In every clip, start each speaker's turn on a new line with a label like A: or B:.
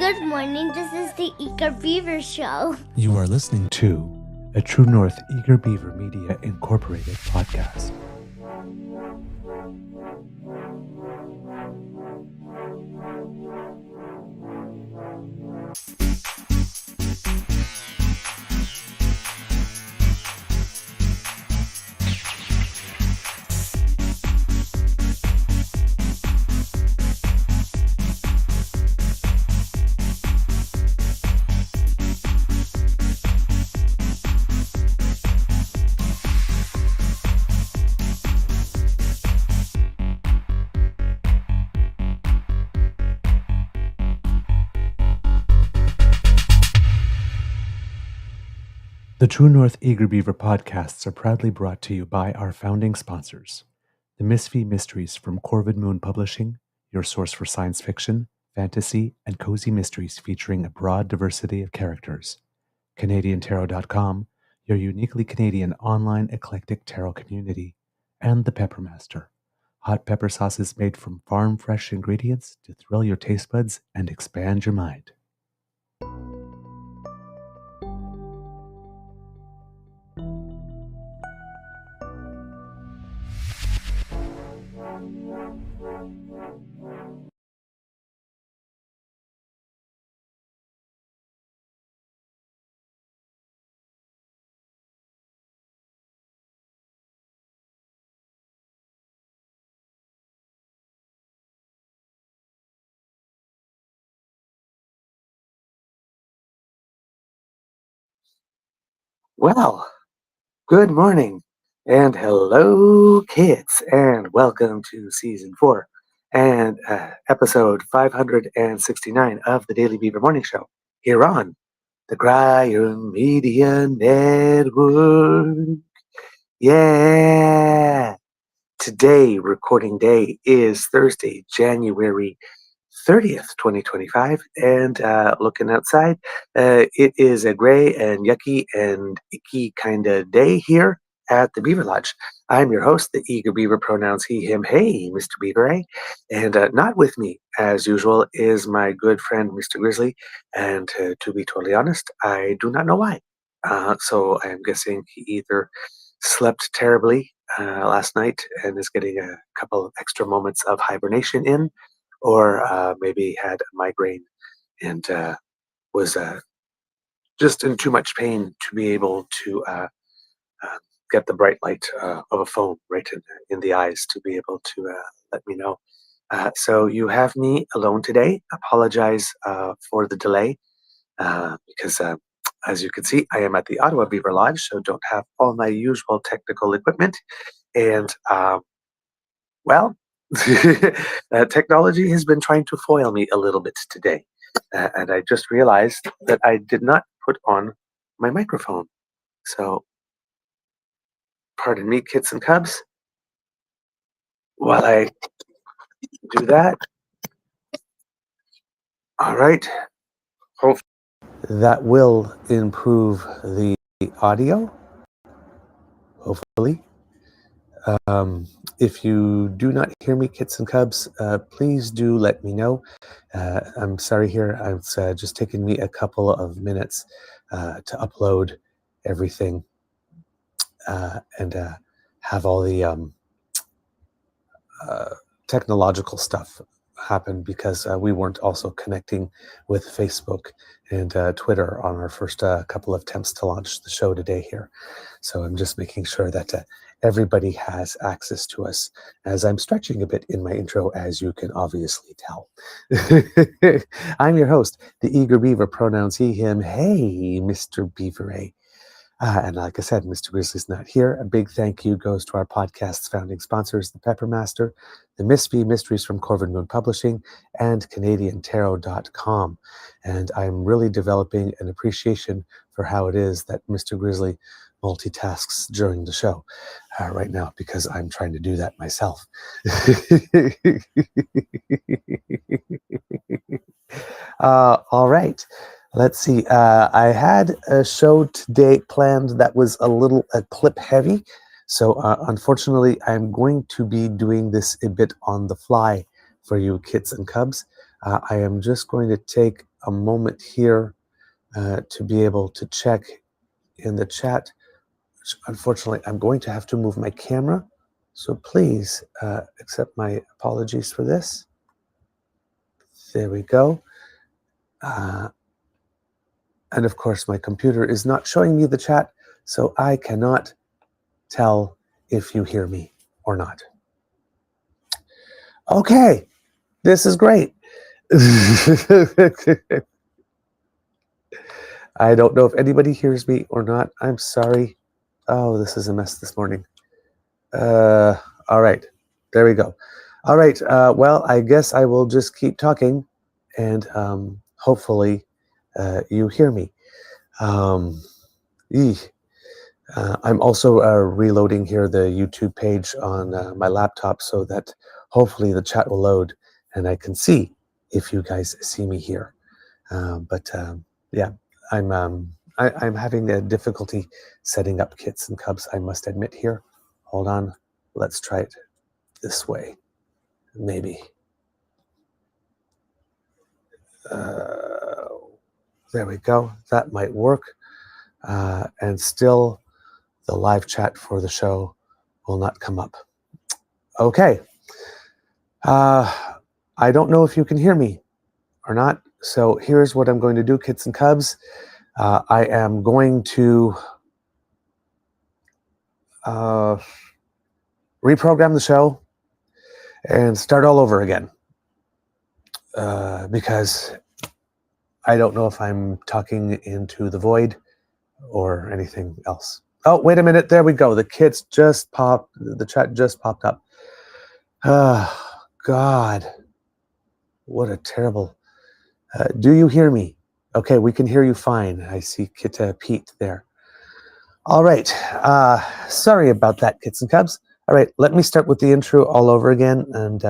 A: Good morning, this is the Eager Beaver Show.
B: You are listening to a True North Eager Beaver Media Incorporated podcast. The True North Eager Beaver podcasts are proudly brought to you by our founding sponsors, the Misfit Mysteries from Corvid Moon Publishing, your source for science fiction, fantasy, and cozy mysteries featuring a broad diversity of characters, CanadianTarot.com, your uniquely Canadian online eclectic tarot community, and the Peppermaster, hot pepper sauces made from farm-fresh ingredients to thrill your taste buds and expand your mind.
C: Well, good morning and hello, kids, and welcome to season 4 and episode 569 of the Daily Beaver Morning Show here on the Gryer Media Network. Yeah! Today, recording day, is Thursday, January 30th, 2025, and looking outside, it is a gray and yucky and icky kind of day here at the Beaver Lodge. I'm your host, the Eager Beaver, pronouns he, him, hey, Mr. Beaver, eh? And not with me, as usual, is my good friend, Mr. Grizzly, and to be totally honest, I do not know why. So I'm guessing he either slept terribly last night and is getting a couple of extra moments of hibernation in, or maybe had a migraine and was just in too much pain to be able to get the bright light of a phone right in the eyes to be able to let me know. So you have me alone today. Apologize for the delay because as you can see, I am at the Ottawa Beaver Lodge, so don't have all my usual technical equipment. And well, technology has been trying to foil me a little bit today. And I just realized that I did not put on my microphone. So, pardon me, kits and cubs. While I do that, all right. Hopefully that will improve the audio. Hopefully. If you do not hear me, kits and cubs, please do let me know. I'm sorry here. It's just taken me a couple of minutes to upload everything and have all the technological stuff happen because we weren't also connecting with Facebook and Twitter on our first couple of attempts to launch the show today here. So I'm just making sure that everybody has access to us, as I'm stretching a bit in my intro, as you can obviously tell. I'm your host, the Eager Beaver, pronouns he, him, hey, Mr. Beaver, eh? And like I said, Mr. Grizzly's not here. A big thank you goes to our podcast's founding sponsors, the Peppermaster, the Misfit Mysteries from Corvid Moon Publishing, and CanadianTarot.com. And I'm really developing an appreciation for how it is that Mr. Grizzly multitasks during the show right now, because I'm trying to do that myself. All right. Let's see. I had a show today planned that was a little clip heavy. So unfortunately, I'm going to be doing this a bit on the fly for you kids and cubs. I am just going to take a moment here to be able to check in the chat. Unfortunately, I'm going to have to move my camera, so please accept my apologies for this. There we go. And of course, my computer is not showing me the chat, so I cannot tell if you hear me or not. Okay, this is great. I don't know if anybody hears me or not. I'm sorry. Oh, this is a mess this morning. All right, there we go. All right, well, I guess I will just keep talking, and hopefully you hear me. I'm also reloading here the YouTube page on my laptop so that hopefully the chat will load and I can see if you guys see me here. Yeah, I'm having a difficulty setting up kits and cubs, I must admit here. Hold on, let's try it this way, maybe. There we go, that might work. And still the live chat for the show will not come up. Okay. I don't know if you can hear me or not. So here's what I'm going to do, kits and cubs. I am going to reprogram the show and start all over again. Because I don't know if I'm talking into the void or anything else. Oh, wait a minute. There we go. The kits just popped. The chat just popped up. God. What a terrible. Do you hear me? Okay, we can hear you fine. I see Kit Pete there. All right. Sorry about that, kits and cubs. All right, let me start with the intro all over again, and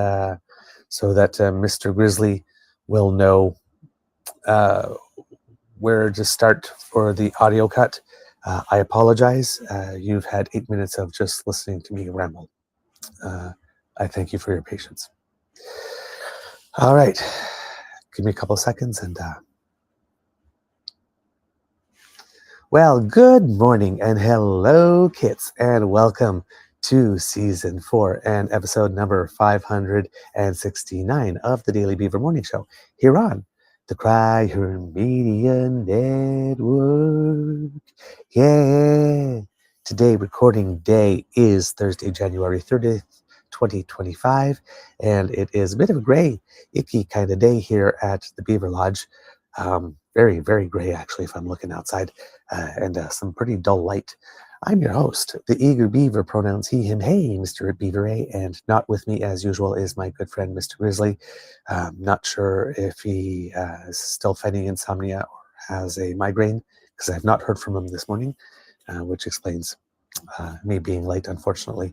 C: so that Mr. Grizzly will know where to start for the audio cut. I apologize. You've had 8 minutes of just listening to me ramble. I thank you for your patience. All right. Give me a couple of seconds and well, good morning and hello, kits, and welcome to season 4 and episode number 569 of the Daily Beaver Morning Show here on the Crier Media Network. Yeah. Today, recording day is Thursday, January 30th, 2025, and it is a bit of a gray, icky kind of day here at the Beaver Lodge. Very, very gray, actually, if I'm looking outside, and some pretty dull light. I'm your host, the Eager Beaver, pronouns he, him, hey, Mr. Beaver A, and not with me, as usual, is my good friend, Mr. Grizzly. Not sure if he is still fighting insomnia or has a migraine, because I've not heard from him this morning, which explains me being late, unfortunately.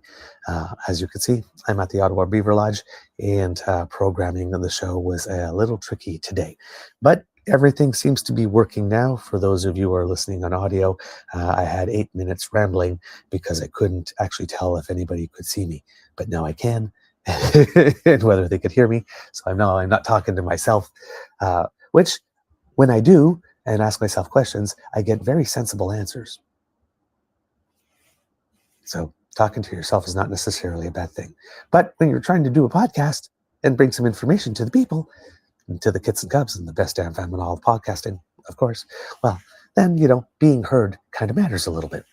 C: As you can see, I'm at the Ottawa Beaver Lodge, and programming of the show was a little tricky today. But everything seems to be working now. For those of you who are listening on audio, I had 8 minutes rambling because I couldn't actually tell if anybody could see me. But now I can, and whether they could hear me. So I'm not talking to myself, which when I do and ask myself questions, I get very sensible answers. So talking to yourself is not necessarily a bad thing. But when you're trying to do a podcast and bring some information to the people, and to the kits and cubs and the best damn fan in all of podcasting, of course, well, then, being heard kind of matters a little bit.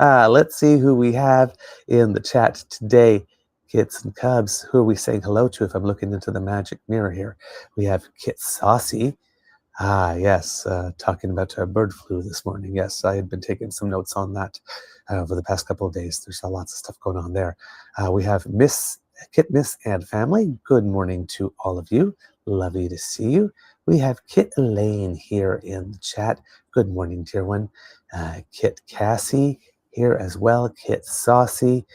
C: Let's see who we have in the chat today. Kits and cubs, who are we saying hello to if I'm looking into the magic mirror here? We have Kit Saucy. Yes, talking about bird flu this morning. Yes, I had been taking some notes on that over the past couple of days. There's lots of stuff going on there. We have Kit, Miss, and family. Good morning to all of you. Lovely to see you. We have Kit Elaine here in the chat. Good morning, dear one. Kit Cassie here as well. Kit Saucy.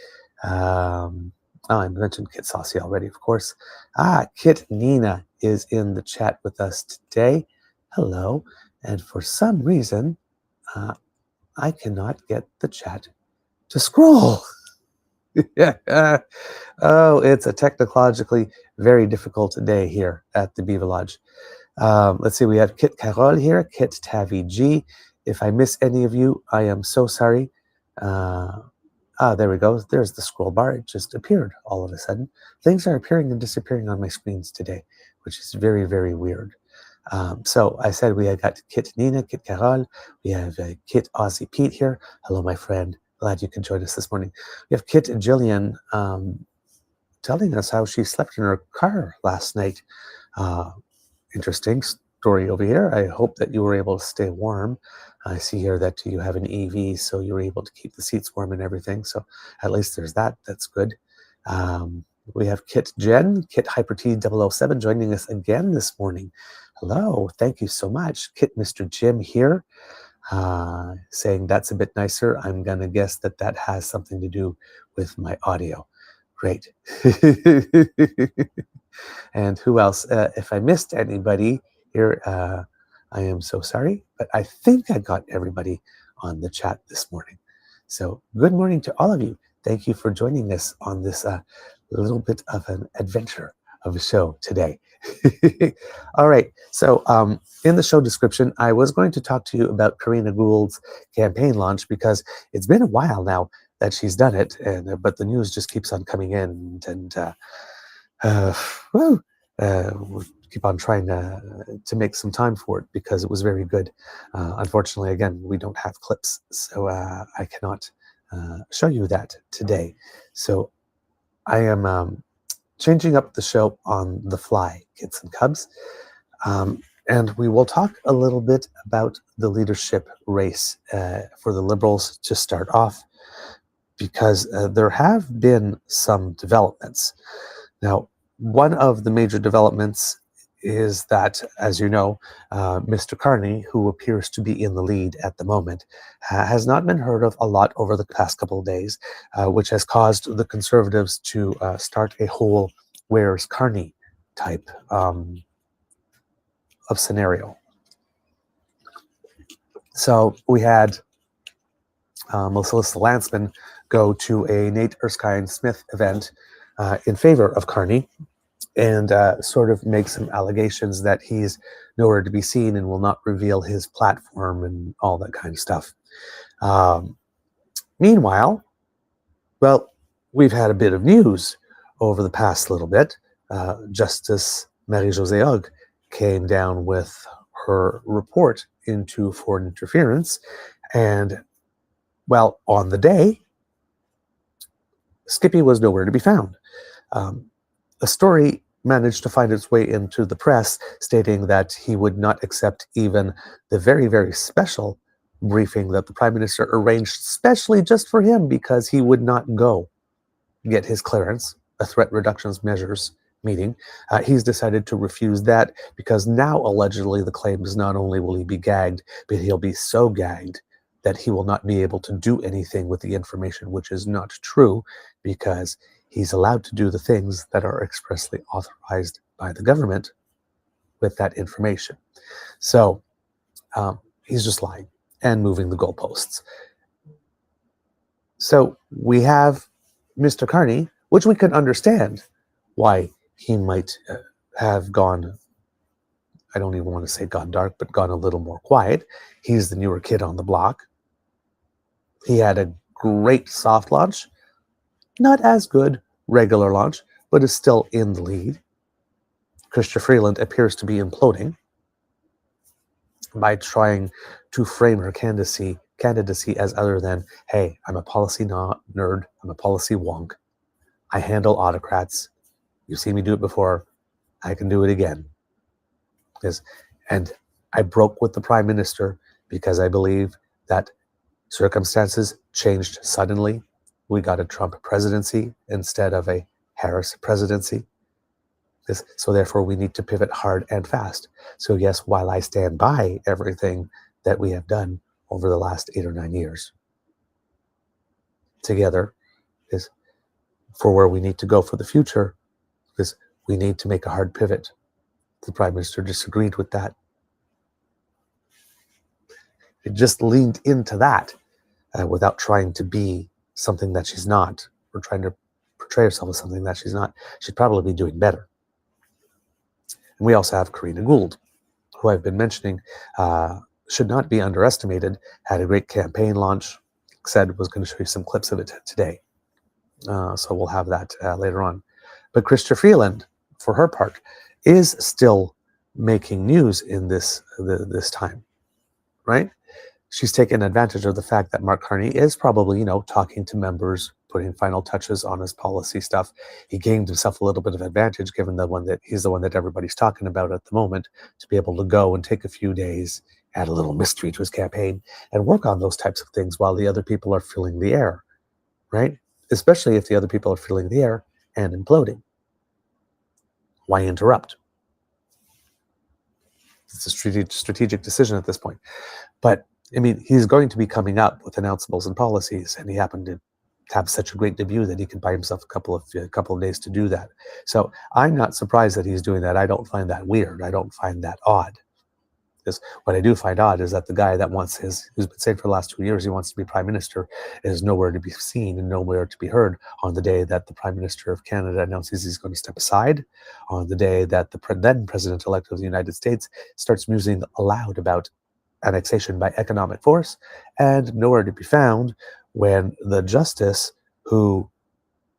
C: I mentioned Kit Saucy already, of course. Kit Nina is in the chat with us today. Hello. And for some reason, I cannot get the chat to scroll. Yeah. Oh, it's a technologically very difficult day here at the Beaver Lodge. Let's see, we have Kit Carol here, Kit Tavi G. If I miss any of you, I am so sorry. There we go. There's the scroll bar. It just appeared all of a sudden. Things are appearing and disappearing on my screens today, which is very, very weird. So I said we had got Kit Nina, Kit Carol. We have Kit Aussie Pete here. Hello, my friend. Glad you could join us this morning. We have Kit and Jillian telling us how she slept in her car last night. Interesting story over here. I hope that you were able to stay warm. I see here that you have an EV, so you were able to keep the seats warm and everything. So at least there's that. That's good. We have Kit Jen, Kit Hyper T007 joining us again this morning. Hello, thank you so much. Kit Mr. Jim here, saying that's a bit nicer. I'm going to guess that that has something to do with my audio. Great. And who else? If I missed anybody here, I am so sorry, but I think I got everybody on the chat this morning. So good morning to all of you. Thank you for joining us on this little bit of an adventure of a show today. All right. So in the show description, I was going to talk to you about Karina Gould's campaign launch because it's been a while now that she's done it, but the news just keeps on coming in, and we'll keep on trying to make some time for it because it was very good. Unfortunately, again, we don't have clips, so I cannot show you that today. So I am changing up the show on the fly, kids and cubs. And we will talk a little bit about the leadership race for the Liberals to start off, because there have been some developments. Now, one of the major developments is that, as you know, Mr. Carney, who appears to be in the lead at the moment, has not been heard of a lot over the past couple of days, which has caused the Conservatives to start a whole "where's Carney" type of scenario. So we had Melissa Lansman go to a Nate Erskine Smith event in favor of Carney, and sort of make some allegations that he's nowhere to be seen and will not reveal his platform and all that kind of stuff. Meanwhile, well, we've had a bit of news over the past little bit. Justice Marie-Josée Hogg came down with her report into foreign interference, and, well, on the day, Skippy was nowhere to be found. A story managed to find its way into the press stating that he would not accept even the very, very special briefing that the Prime Minister arranged specially just for him because he would not go get his clearance, a threat reductions measures meeting. He's decided to refuse that because now allegedly the claim is not only will he be gagged, but he'll be so gagged that he will not be able to do anything with the information, which is not true, because he's allowed to do the things that are expressly authorized by the government with that information. So he's just lying and moving the goalposts. So we have Mr. Carney, which we can understand why he might have gone, I don't even want to say gone dark, but gone a little more quiet. He's the newer kid on the block. He had a great soft launch, not as good regular launch, but is still in the lead. Chrystia Freeland appears to be imploding by trying to frame her candidacy as other than, hey, I'm a policy nerd, I'm a policy wonk, I handle autocrats, you've seen me do it before, I can do it again. And I broke with the Prime Minister because I believe that circumstances changed suddenly. We got a Trump presidency instead of a Harris presidency. So therefore we need to pivot hard and fast. So yes, while I stand by everything that we have done over the last 8 or 9 years together, is for where we need to go for the future, is we need to make a hard pivot. The Prime Minister disagreed with that. It just leaned into that without trying to be something that she's not, or trying to portray herself as something that she's not. She'd probably be doing better. And we also have Karina Gould, who I've been mentioning, should not be underestimated, had a great campaign launch, said was going to show you some clips of it today. So we'll have that later on. But Chrystia Freeland, for her part, is still making news in this time, right? She's taken advantage of the fact that Mark Carney is probably, talking to members, putting final touches on his policy stuff. He gained himself a little bit of advantage, given he's the one that everybody's talking about at the moment, to be able to go and take a few days, add a little mystery to his campaign, and work on those types of things while the other people are filling the air, right? Especially if the other people are filling the air and imploding. Why interrupt? It's a strategic decision at this point. But I mean, he's going to be coming up with announceables and policies, and he happened to have such a great debut that he could buy himself a couple of days to do that. So I'm not surprised that he's doing that. I don't find that weird. I don't find that odd. Because what I do find odd is that the guy that who's been saying for the last 2 years he wants to be prime minister, is nowhere to be seen and nowhere to be heard on the day that the Prime Minister of Canada announces he's going to step aside, on the day that the then President-elect of the United States starts musing aloud about annexation by economic force, and nowhere to be found when the justice who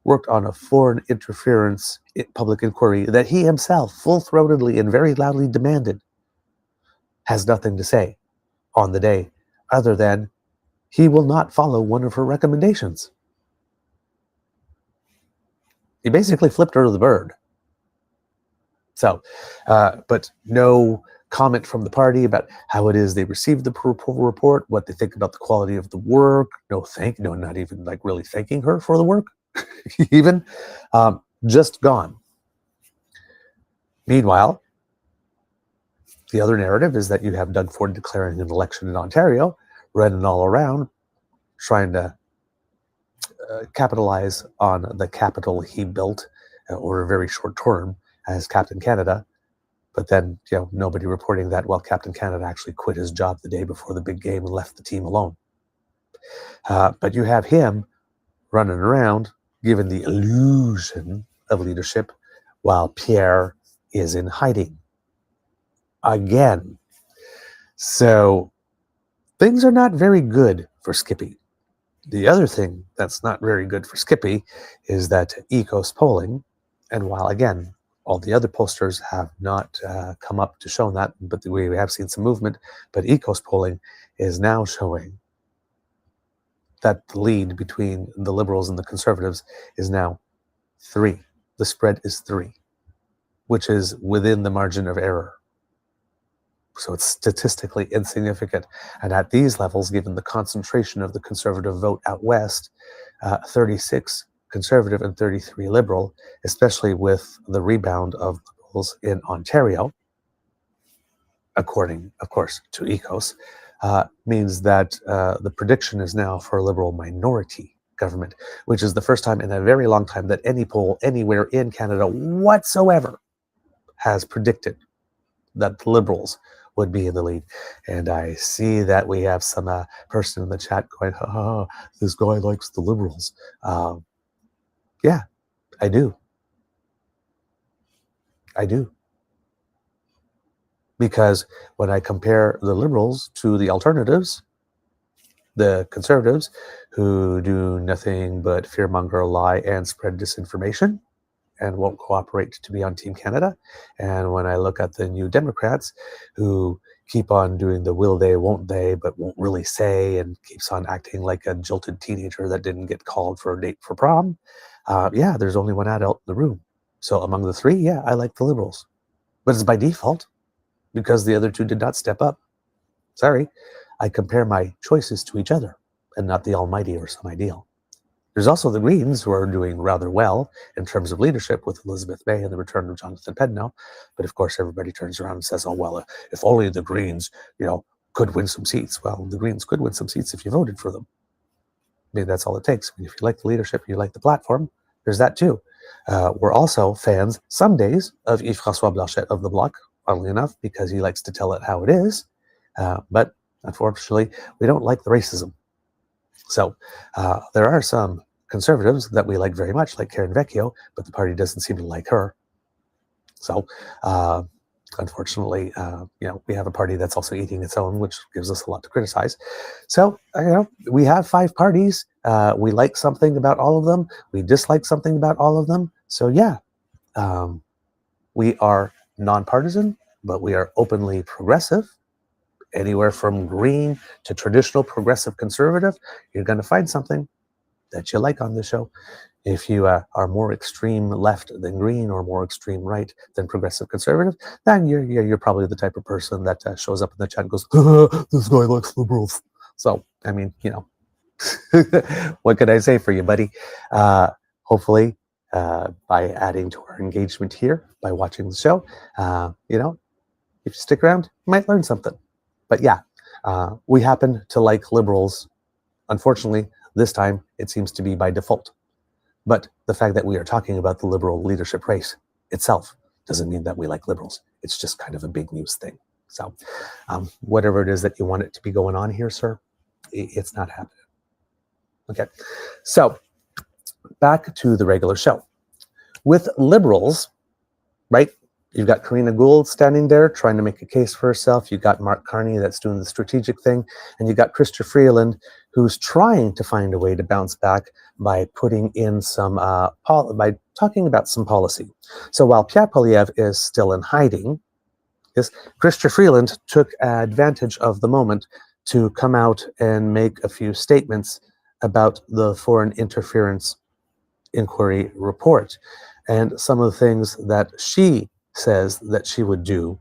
C: worked on a foreign interference public inquiry that he himself full-throatedly and very loudly demanded has nothing to say on the day other than he will not follow one of her recommendations. He basically flipped her the bird. So, but no comment from the party about how it is they received the report, what they think about the quality of the work. No, not even like really thanking her for the work, even. Just gone. Meanwhile, the other narrative is that you have Doug Ford declaring an election in Ontario, running all around, trying to capitalize on the capital he built over a very short term as Captain Canada. But then, nobody reporting that, Captain Canada actually quit his job the day before the big game and left the team alone. But you have him running around, given the illusion of leadership, while Pierre is in hiding. Again. So, things are not very good for Skippy. The other thing that's not very good for Skippy is that ECOS polling, and while, again, all the other posters have not come up to show that, but we have seen some movement. But ECOS polling is now showing that the lead between the Liberals and the Conservatives is now 3. The spread is 3, which is within the margin of error. So it's statistically insignificant. And at these levels, given the concentration of the Conservative vote out west, 36 Conservative and 33 Liberal, especially with the rebound of Liberals in Ontario, according, of course, to ECOS, means that the prediction is now for a Liberal minority government, which is the first time in a very long time that any poll anywhere in Canada whatsoever has predicted that the Liberals would be in the lead. And I see that we have some person in the chat going, this guy likes the Liberals. Yeah, I do. Because when I compare the Liberals to the alternatives, the Conservatives, who do nothing but fearmonger, lie, and spread disinformation, and won't cooperate to be on Team Canada. And when I look at the New Democrats, who keep on doing the will they, won't they, but won't really say, and keeps on acting like a jilted teenager that didn't get called for a date for prom, there's only one adult in the room. So among the 3, I like the Liberals. But it's by default, because the other 2 did not step up. Sorry, I compare my choices to each other, and not the almighty or some ideal. There's also the Greens, who are doing rather well in terms of leadership with Elizabeth May and the return of Jonathan Pedno. But of course, everybody turns around and says, if only the Greens, could win some seats. Well, the Greens could win some seats if you voted for them. Maybe that's all it takes. If you like the leadership, you like the platform, there's that too. We're also fans, some days, of Yves-François Blanchet of the Bloc, funnily enough, because he likes to tell it how it is. But unfortunately, we don't like the racism. So there are some conservatives that we like very much, like Karen Vecchio, but the party doesn't seem to like her. So, unfortunately, we have a party that's also eating its own, which gives us a lot to criticize. So, we have 5 parties. We like something about all of them. We dislike something about all of them. So, yeah, we are nonpartisan, but we are openly progressive. Anywhere from green to traditional progressive conservative, you're going to find something that you like on the show. If you are more extreme left than green or more extreme right than progressive conservative, then you're probably the type of person that shows up in the chat and goes, this guy likes liberals. So, I mean, what can I say for you, buddy? Hopefully, by adding to our engagement here, by watching the show, if you stick around, you might learn something. But yeah, we happen to like liberals. Unfortunately, this time it seems to be by default. But the fact that we are talking about the liberal leadership race itself doesn't mean that we like liberals. It's just kind of a big news thing. So whatever it is that you want it to be going on here, sir, it's not happening. Okay, so back to the regular show. With liberals, right? You've got Karina Gould standing there trying to make a case for herself. You've got Mark Carney that's doing the strategic thing. And you've got Chrystia Freeland who's trying to find a way to bounce back by putting in some, by talking about some policy. So while Pierre Poilievre is still in hiding, Chrystia Freeland took advantage of the moment to come out and make a few statements about the foreign interference inquiry report and some of the things that she says that she would do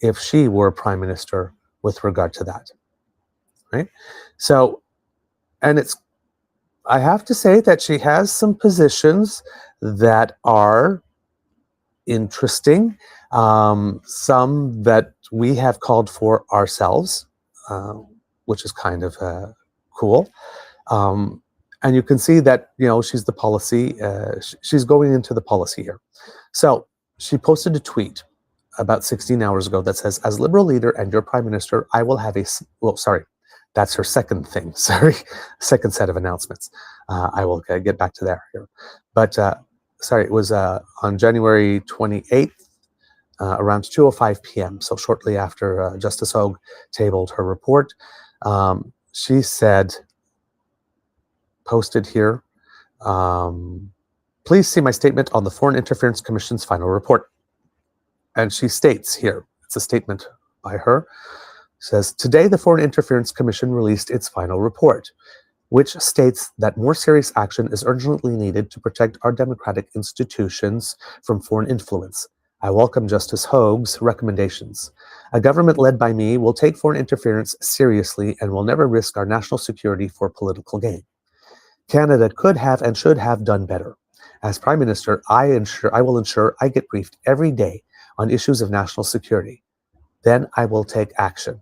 C: if she were prime minister with regard to that, right? So, and I have to say that she has some positions that are interesting, some that we have called for ourselves, which is kind of cool. And you can see that, she's the policy, she's going into the policy here. So she posted a tweet about 16 hours ago that says, as Liberal leader and your prime minister, I will have that's her second thing, second set of announcements. I will get back to that here. But, it was on January 28th, around 2:05 p.m., so shortly after Justice Hogue tabled her report. She said, posted here, please see my statement on the Foreign Interference Commission's final report. And she states here, it's a statement by her, says, today the Foreign Interference Commission released its final report, which states that more serious action is urgently needed to protect our democratic institutions from foreign influence. I welcome Justice Hogue's recommendations. A government led by me will take foreign interference seriously and will never risk our national security for political gain. Canada could have and should have done better. As Prime Minister, I will ensure I get briefed every day on issues of national security. Then I will take action.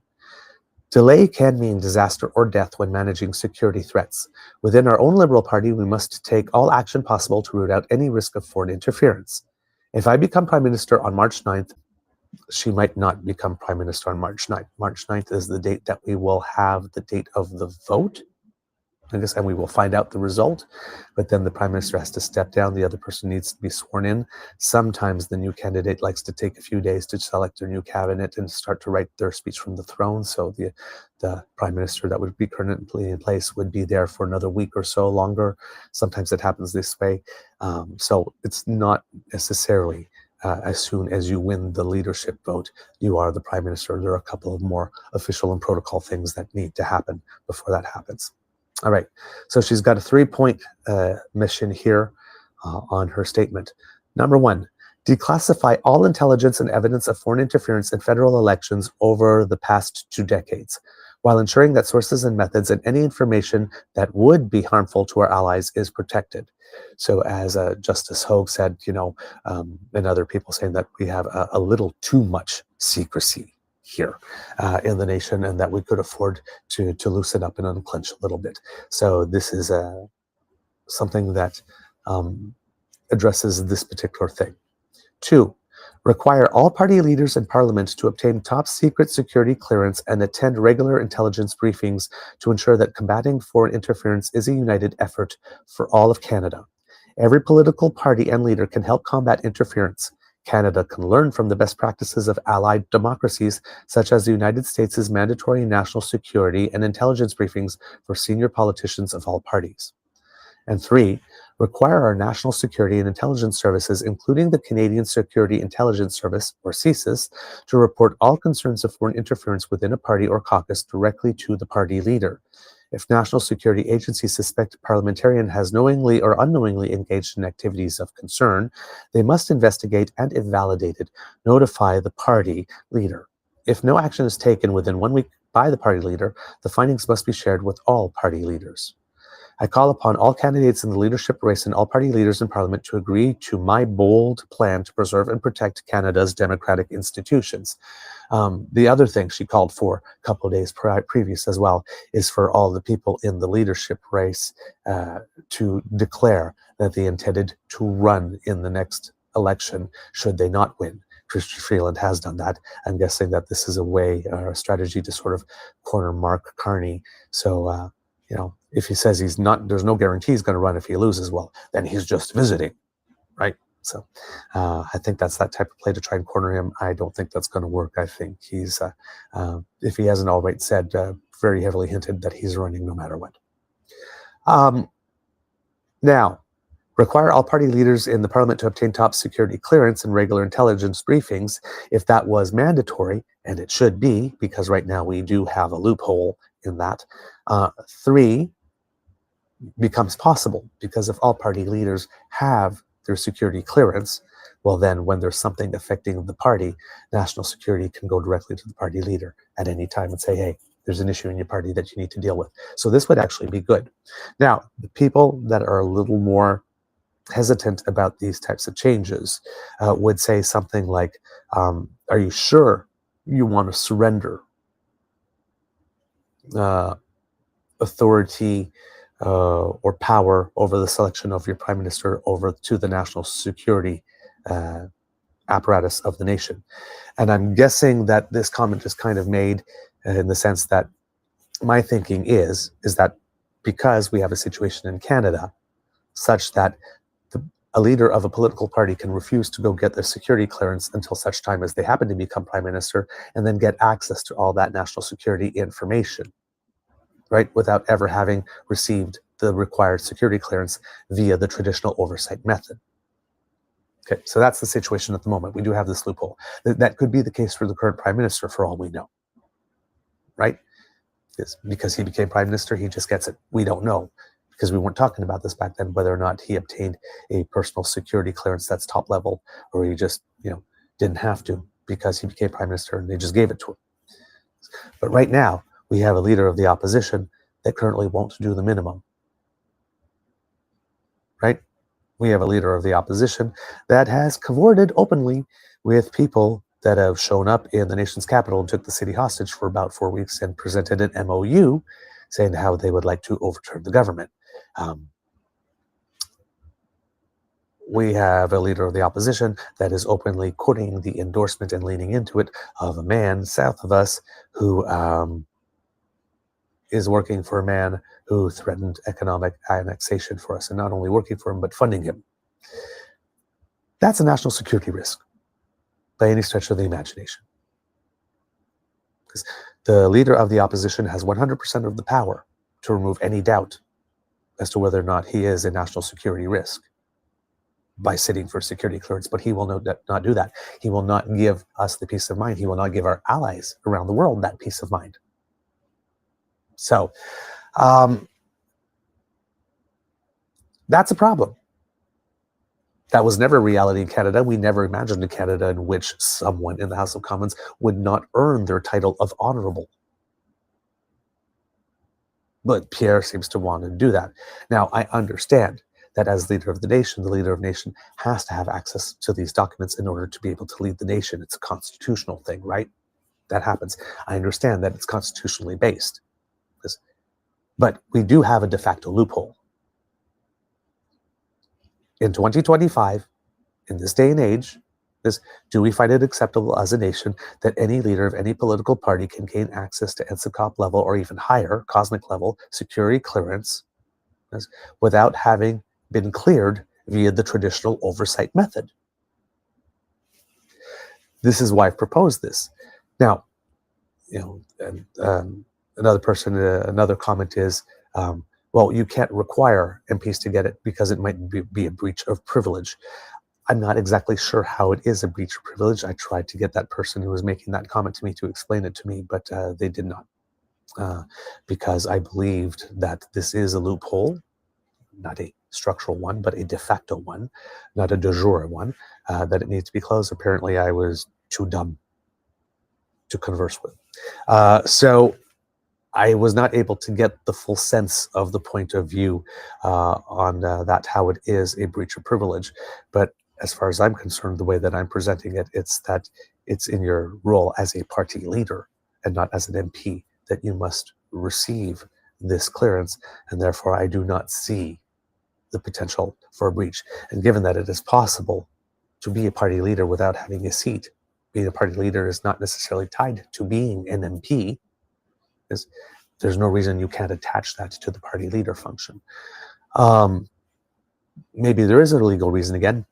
C: Delay can mean disaster or death when managing security threats. Within our own Liberal Party, we must take all action possible to root out any risk of foreign interference. If I become Prime Minister on March 9th, she might not become Prime Minister on March 9th. March 9th is the date that we will have the date of the vote, I guess, and we will find out the result. But then the Prime Minister has to step down. The other person needs to be sworn in. Sometimes the new candidate likes to take a few days to select their new cabinet and start to write their speech from the throne. So the Prime Minister that would be currently in place would be there for another week or so longer. Sometimes it happens this way. So it's not necessarily as soon as you win the leadership vote, you are the Prime Minister. There are a couple of more official and protocol things that need to happen before that happens. All right, so she's got a 3-point mission here on her statement. Number 1, declassify all intelligence and evidence of foreign interference in federal elections over the past 2 decades, while ensuring that sources and methods and any information that would be harmful to our allies is protected. So as Justice Hogue said, and other people saying that we have a little too much secrecy here in the nation, and that we could afford to loosen up and unclench a little bit. So this is something that addresses this particular thing. 2, Require all party leaders in Parliament to obtain top-secret security clearance and attend regular intelligence briefings to ensure that combating foreign interference is a united effort for all of Canada. Every political party and leader can help combat interference. Canada can learn from the best practices of allied democracies, such as the United States' mandatory national security and intelligence briefings for senior politicians of all parties. And 3, require our national security and intelligence services, including the Canadian Security Intelligence Service, or CSIS, to report all concerns of foreign interference within a party or caucus directly to the party leader. If national security agencies suspect a parliamentarian has knowingly or unknowingly engaged in activities of concern, they must investigate and, if validated, notify the party leader. If no action is taken within 1 week by the party leader, the findings must be shared with all party leaders. I call upon all candidates in the leadership race and all party leaders in Parliament to agree to my bold plan to preserve and protect Canada's democratic institutions. The other thing she called for a couple of days previous as well is for all the people in the leadership race to declare that they intended to run in the next election should they not win. Chrystia Freeland has done that. I'm guessing that this is a way or a strategy to sort of corner Mark Carney. So, if he says he's not, there's no guarantee he's going to run if he loses, well, then he's just visiting, right? So I think that's that type of play to try and corner him. I don't think that's going to work. I think he's, if he hasn't already said, very heavily hinted that he's running no matter what. Now, require all party leaders in the Parliament to obtain top security clearance and regular intelligence briefings. If that was mandatory, and it should be, because right now we do have a loophole in that. 3 becomes possible, because if all party leaders have their security clearance, well then when there's something affecting the party, national security can go directly to the party leader at any time and say, hey, there's an issue in your party that you need to deal with. So this would actually be good. Now, the people that are a little more hesitant about these types of changes would say something like, are you sure you want to surrender authority or power over the selection of your prime minister over to the national security apparatus of the nation? And I'm guessing that this comment is kind of made in the sense that my thinking is that because we have a situation in Canada such that a leader of a political party can refuse to go get their security clearance until such time as they happen to become prime minister and then get access to all that national security information, right, without ever having received the required security clearance via the traditional oversight method. Okay, so that's the situation at the moment. We do have this loophole. That could be the case for the current prime minister for all we know, right? Because he became prime minister, he just gets it. We don't know, because we weren't talking about this back then, whether or not he obtained a personal security clearance that's top level, or he just, didn't have to because he became prime minister and they just gave it to him. But right now, we have a leader of the opposition that currently won't do the minimum, right? We have a leader of the opposition that has cavorted openly with people that have shown up in the nation's capital and took the city hostage for about 4 weeks and presented an MOU saying how they would like to overturn the government. We have a leader of the opposition that is openly quoting the endorsement and leaning into it of a man south of us who is working for a man who threatened economic annexation for us, and not only working for him, but funding him. That's a national security risk by any stretch of the imagination. Because the leader of the opposition has 100% of the power to remove any doubt as to whether or not he is a national security risk by sitting for security clearance, but he will not do that. He will not give us the peace of mind. He will not give our allies around the world that peace of mind. So that's a problem. That was never reality in Canada. We never imagined a Canada in which someone in the House of Commons would not earn their title of honorable. But Pierre seems to want to do that. Now, I understand that as leader of the nation, the leader of the nation has to have access to these documents in order to be able to lead the nation. It's a constitutional thing, right? That happens. I understand that it's constitutionally based. But we do have a de facto loophole. In 2025, in this day and age, is, do we find it acceptable as a nation that any leader of any political party can gain access to NCCOP level or even higher, cosmic level, security clearance without having been cleared via the traditional oversight method? This is why I've proposed this. Now, another comment is, well, you can't require MPs to get it because it might be a breach of privilege. I'm not exactly sure how it is a breach of privilege. I tried to get that person who was making that comment to me to explain it to me, but they did not, because I believed that this is a loophole, not a structural one, but a de facto one, not a de jure one, that it needs to be closed. Apparently, I was too dumb to converse with. So I was not able to get the full sense of the point of view on that, how it is a breach of privilege. But as far as I'm concerned, the way that I'm presenting it, it's that it's in your role as a party leader and not as an MP that you must receive this clearance. And therefore, I do not see the potential for a breach. And given that it is possible to be a party leader without having a seat, being a party leader is not necessarily tied to being an MP. There's no reason you can't attach that to the party leader function. Maybe there is a legal reason again.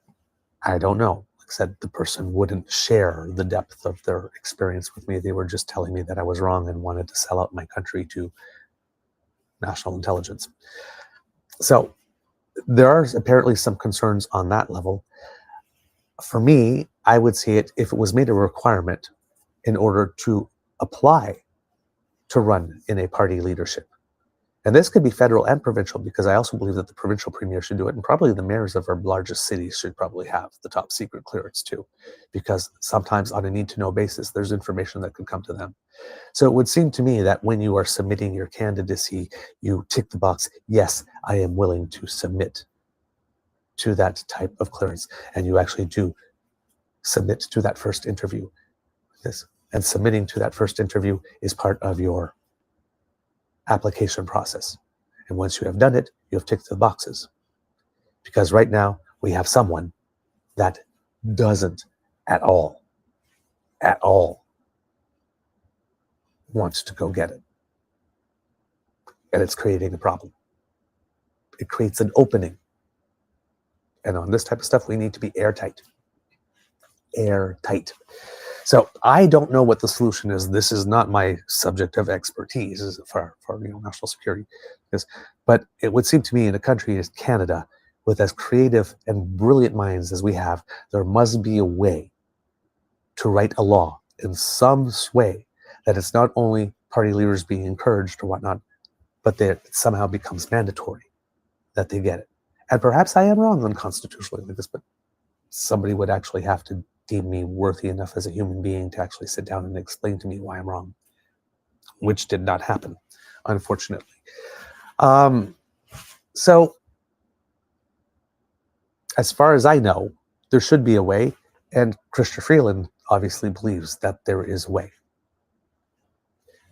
C: I don't know. Like I said, the person wouldn't share the depth of their experience with me. They were just telling me that I was wrong and wanted to sell out my country to national intelligence. So there are apparently some concerns on that level. For me, I would see it if it was made a requirement in order to apply to run in a party leadership. And this could be federal and provincial, because I also believe that the provincial premier should do it, and probably the mayors of our largest cities should probably have the top secret clearance too, because sometimes on a need-to-know basis, there's information that could come to them. So it would seem to me that when you are submitting your candidacy, you tick the box, yes, I am willing to submit to that type of clearance, and you actually do submit to that first interview. And submitting to that first interview is part of your application process. And once you have done it, you have ticked the boxes. Because right now, we have someone that doesn't at all want to go get it. And it's creating a problem. It creates an opening. And on this type of stuff, we need to be airtight. Airtight. So I don't know what the solution is. This is not my subject of expertise for national security. But it would seem to me in a country as Canada, with as creative and brilliant minds as we have, there must be a way to write a law in some way that it's not only party leaders being encouraged or whatnot, but that it somehow becomes mandatory that they get it. And perhaps I am wrong unconstitutionally with this, but somebody would actually have to deem me worthy enough as a human being to actually sit down and explain to me why I'm wrong, which did not happen, unfortunately. So as far as I know, there should be a way, and Chrystia Freeland obviously believes that there is a way.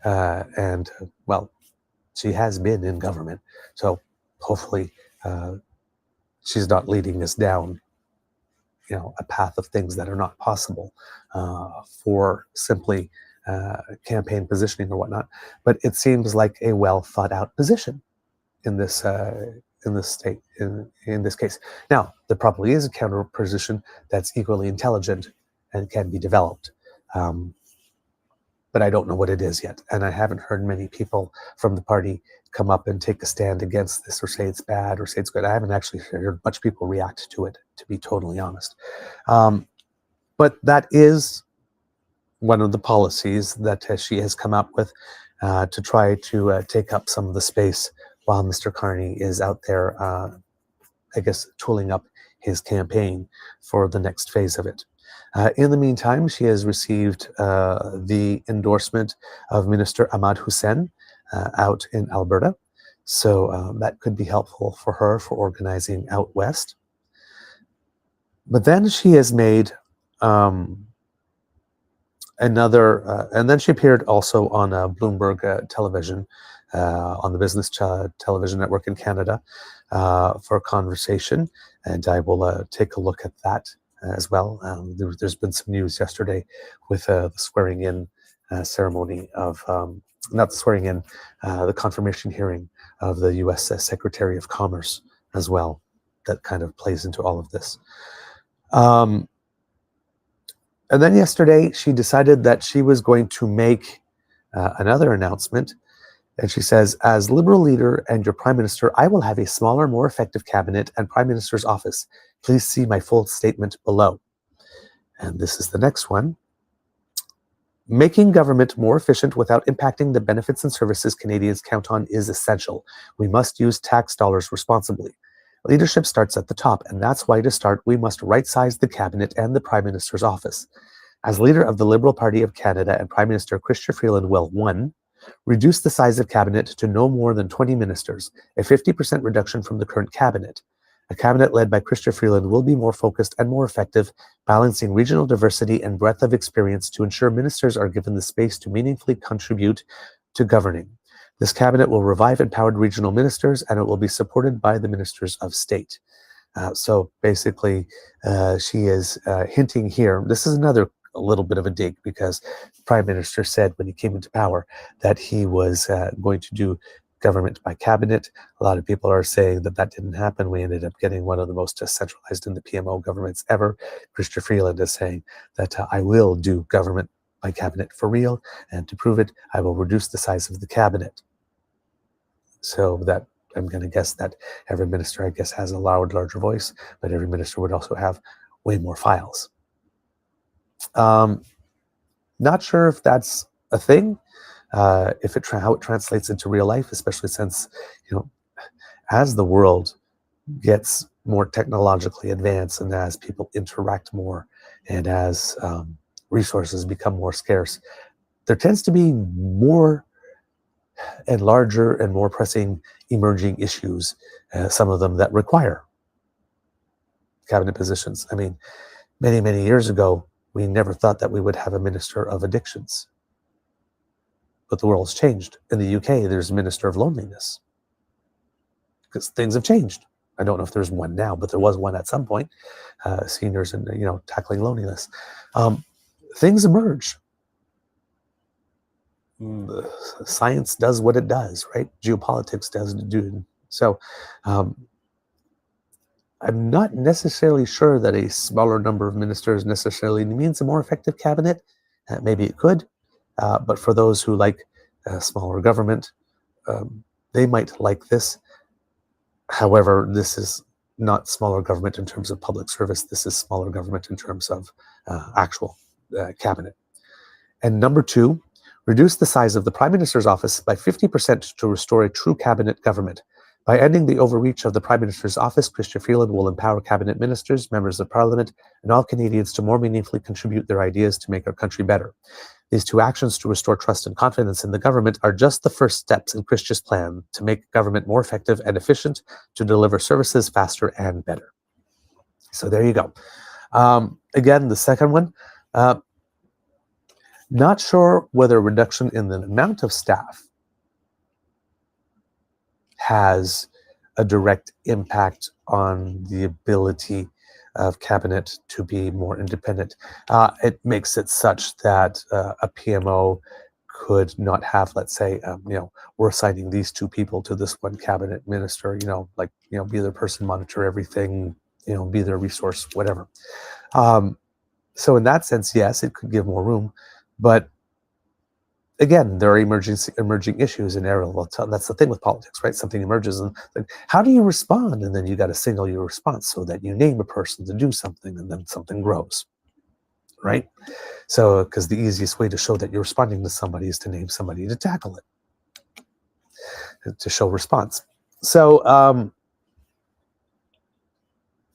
C: And well, she has been in government, so hopefully she's not leading us down a path of things that are not possible for simply campaign positioning or whatnot. But it seems like a well thought out position in this state, in this case. Now, there probably is a counter position that's equally intelligent and can be developed. But I don't know what it is yet. And I haven't heard many people from the party come up and take a stand against this or say it's bad or say it's good. I haven't actually heard much people react to it, to be totally honest. But that is one of the policies that she has come up with to try to take up some of the space while Mr. Carney is out there, I guess, tooling up his campaign for the next phase of it. In the meantime, she has received the endorsement of Minister Ahmad Hussein out in Alberta. So that could be helpful for her for organizing out west. But then she has made another, and then she appeared also on Bloomberg television, on the business television network in Canada for a conversation. And I will take a look at that as well. There's been some news yesterday with the swearing in ceremony of, not the swearing in, the confirmation hearing of the U.S. Secretary of Commerce as well. That kind of plays into all of this. And then yesterday, she decided that she was going to make another announcement. And she says, as Liberal leader and your Prime Minister, I will have a smaller, more effective cabinet and Prime Minister's office. Please see my full statement below. And this is the next one. Making government more efficient without impacting the benefits and services Canadians count on is essential. We must use tax dollars responsibly. Leadership starts at the top, and that's why to start, we must right-size the cabinet and the Prime Minister's office. As leader of the Liberal Party of Canada and Prime Minister Chrystia Freeland will, 1, reduce the size of cabinet to no more than 20 ministers, a 50% reduction from the current cabinet. A cabinet led by Chrystia Freeland will be more focused and more effective, balancing regional diversity and breadth of experience to ensure ministers are given the space to meaningfully contribute to governing. This cabinet will revive empowered regional ministers, and it will be supported by the ministers of state. So basically, she is hinting here. This is another a little bit of a dig, because the Prime Minister said when he came into power that he was going to do government by cabinet. A lot of people are saying that that didn't happen. We ended up getting one of the most centralized in the PMO governments ever. Chrystia Freeland is saying that I will do government by cabinet for real, and to prove it, I will reduce the size of the cabinet. So that I'm going to guess that every minister, I guess, has a larger voice, but every minister would also have way more files. Not sure if that's a thing, if it how it translates into real life, especially since, as the world gets more technologically advanced and as people interact more and as resources become more scarce, there tends to be more and larger and more pressing emerging issues, some of them that require cabinet positions. I mean, many, many years ago, we never thought that we would have a minister of addictions. But the world's changed. In the UK, there's a minister of loneliness, because things have changed. I don't know if there's one now, but there was one at some point. Seniors and tackling loneliness. Things emerge. Science does what it does, right? Geopolitics does do. So I'm not necessarily sure that a smaller number of ministers necessarily means a more effective cabinet. Maybe it could, but for those who like smaller government, they might like this. However, this is not smaller government in terms of public service. This is smaller government in terms of actual cabinet. And number 2, reduce the size of the Prime Minister's office by 50% to restore a true cabinet government. By ending the overreach of the Prime Minister's office, Chrystia Freeland will empower cabinet ministers, members of Parliament, and all Canadians to more meaningfully contribute their ideas to make our country better. These 2 actions to restore trust and confidence in the government are just the first steps in Chrystia plan to make government more effective and efficient, to deliver services faster and better. So there you go. Again, the second one, not sure whether a reduction in the amount of staff has a direct impact on the ability of cabinet to be more independent. It makes it such that a PMO could not have, let's say, we're assigning these 2 people to this one cabinet minister, be their person, monitor everything, be their resource, whatever. So in that sense, yes, it could give more room, but again, there are emerging issues in area. Well, that's the thing with politics, right? Something emerges, and how do you respond? And then you got to signal your response so that you name a person to do something, and then something grows, right? So, because the easiest way to show that you're responding to somebody is to name somebody to tackle it, to show response. So,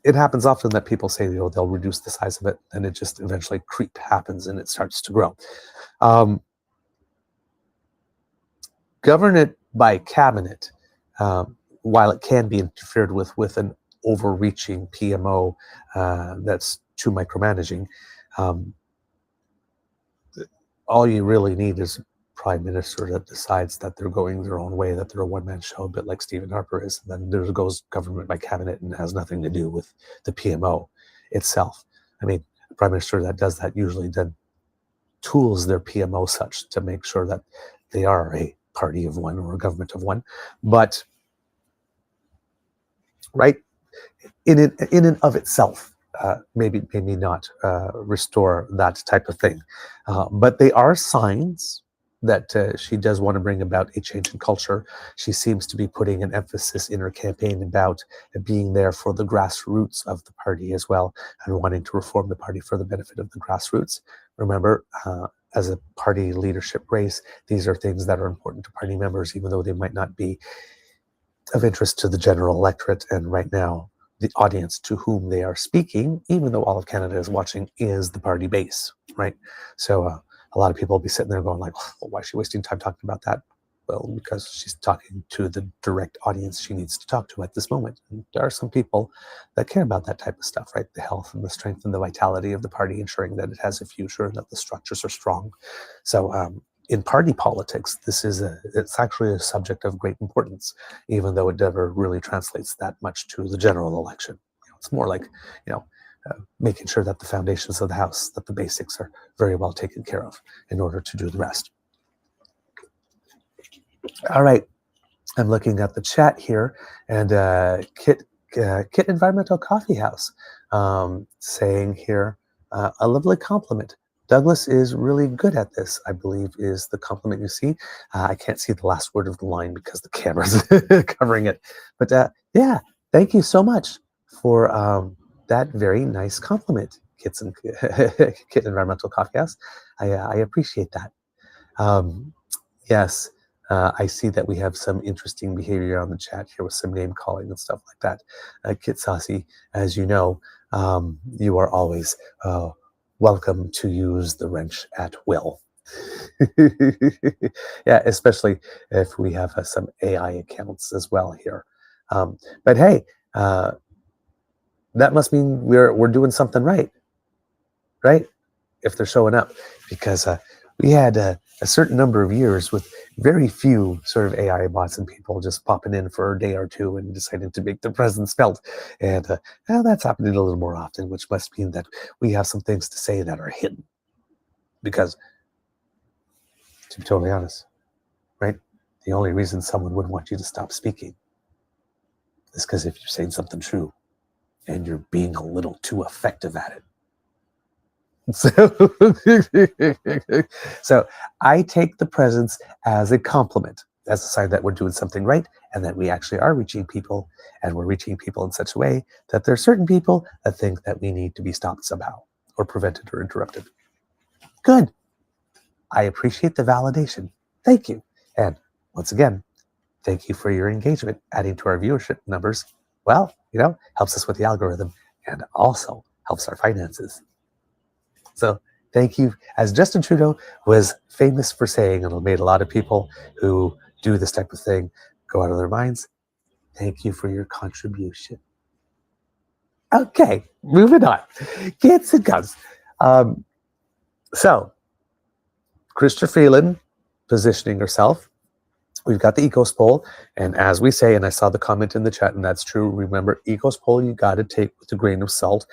C: it happens often that people say, they'll reduce the size of it, and it just eventually creep happens and it starts to grow. Govern it by cabinet, while it can be interfered with an overreaching PMO that's too micromanaging. All you really need is a prime minister that decides that they're going their own way, that they're a one-man show, a bit like Stephen Harper is. And then there goes government by cabinet and has nothing to do with the PMO itself.
B: I mean, a prime minister that does that usually then tools their PMO such to make sure that they are a party of one or a government of one. But, right, in and of itself, maybe not restore that type of thing. But they are signs that she does want to bring about a change in culture. She seems to be putting an emphasis in her campaign about being there for the grassroots of the party as well, and wanting to reform the party for the benefit of the grassroots. Remember, as a party leadership race, these are things that are important to party members, even though they might not be of interest to the general electorate. And right now, the audience to whom they are speaking, even though all of Canada is watching, is the party base, right? So a lot of people will be sitting there going like, well, why is she wasting time talking about that? Well, because she's talking to the direct audience she needs to talk to at this moment. And there are some people that care about that type of stuff, right? The health and the strength and the vitality of the party, ensuring that it has a future and that the structures are strong. So in party politics, it's actually a subject of great importance, even though it never really translates that much to the general election. It's more like, making sure that the foundations of the house, that the basics are very well taken care of in order to do the rest. All right, I'm looking at the chat here, and Kit Environmental Coffee House saying here, a lovely compliment. Douglas is really good at this, I believe is the compliment you see. I can't see the last word of the line because the camera's covering it. But yeah, thank you so much for that very nice compliment, Kit Environmental Coffee House. I appreciate that. Yes, I see that we have some interesting behavior on the chat here with some name calling and stuff like that. Kit Saucy, as you know, you are always welcome to use the wrench at will. Yeah, especially if we have some AI accounts as well here. But hey, that must mean we're doing something right? If they're showing up, because we had a certain number of years with very few sort of AI bots and people just popping in for a day or two and deciding to make their presence felt. And now that's happening a little more often, which must mean that we have some things to say that are hidden. Because, to be totally honest, right, the only reason someone would want you to stop speaking is because if you're saying something true and you're being a little too effective at it. So I take the presence as a compliment, as a sign that we're doing something right and that we actually are reaching people, and we're reaching people in such a way that there are certain people that think that we need to be stopped somehow or prevented or interrupted. Good. I appreciate the validation. Thank you. And once again, thank you for your engagement, adding to our viewership numbers. Well, helps us with the algorithm and also helps our finances. So thank you. As Justin Trudeau was famous for saying, and it made a lot of people who do this type of thing go out of their minds, thank you for your contribution. Okay, moving on. Kids and guns. So, Chrystia Freeland positioning herself. We've got the ECOS poll, and as we say, and I saw the comment in the chat, and that's true, remember, ECOS poll you got to take with a grain of salt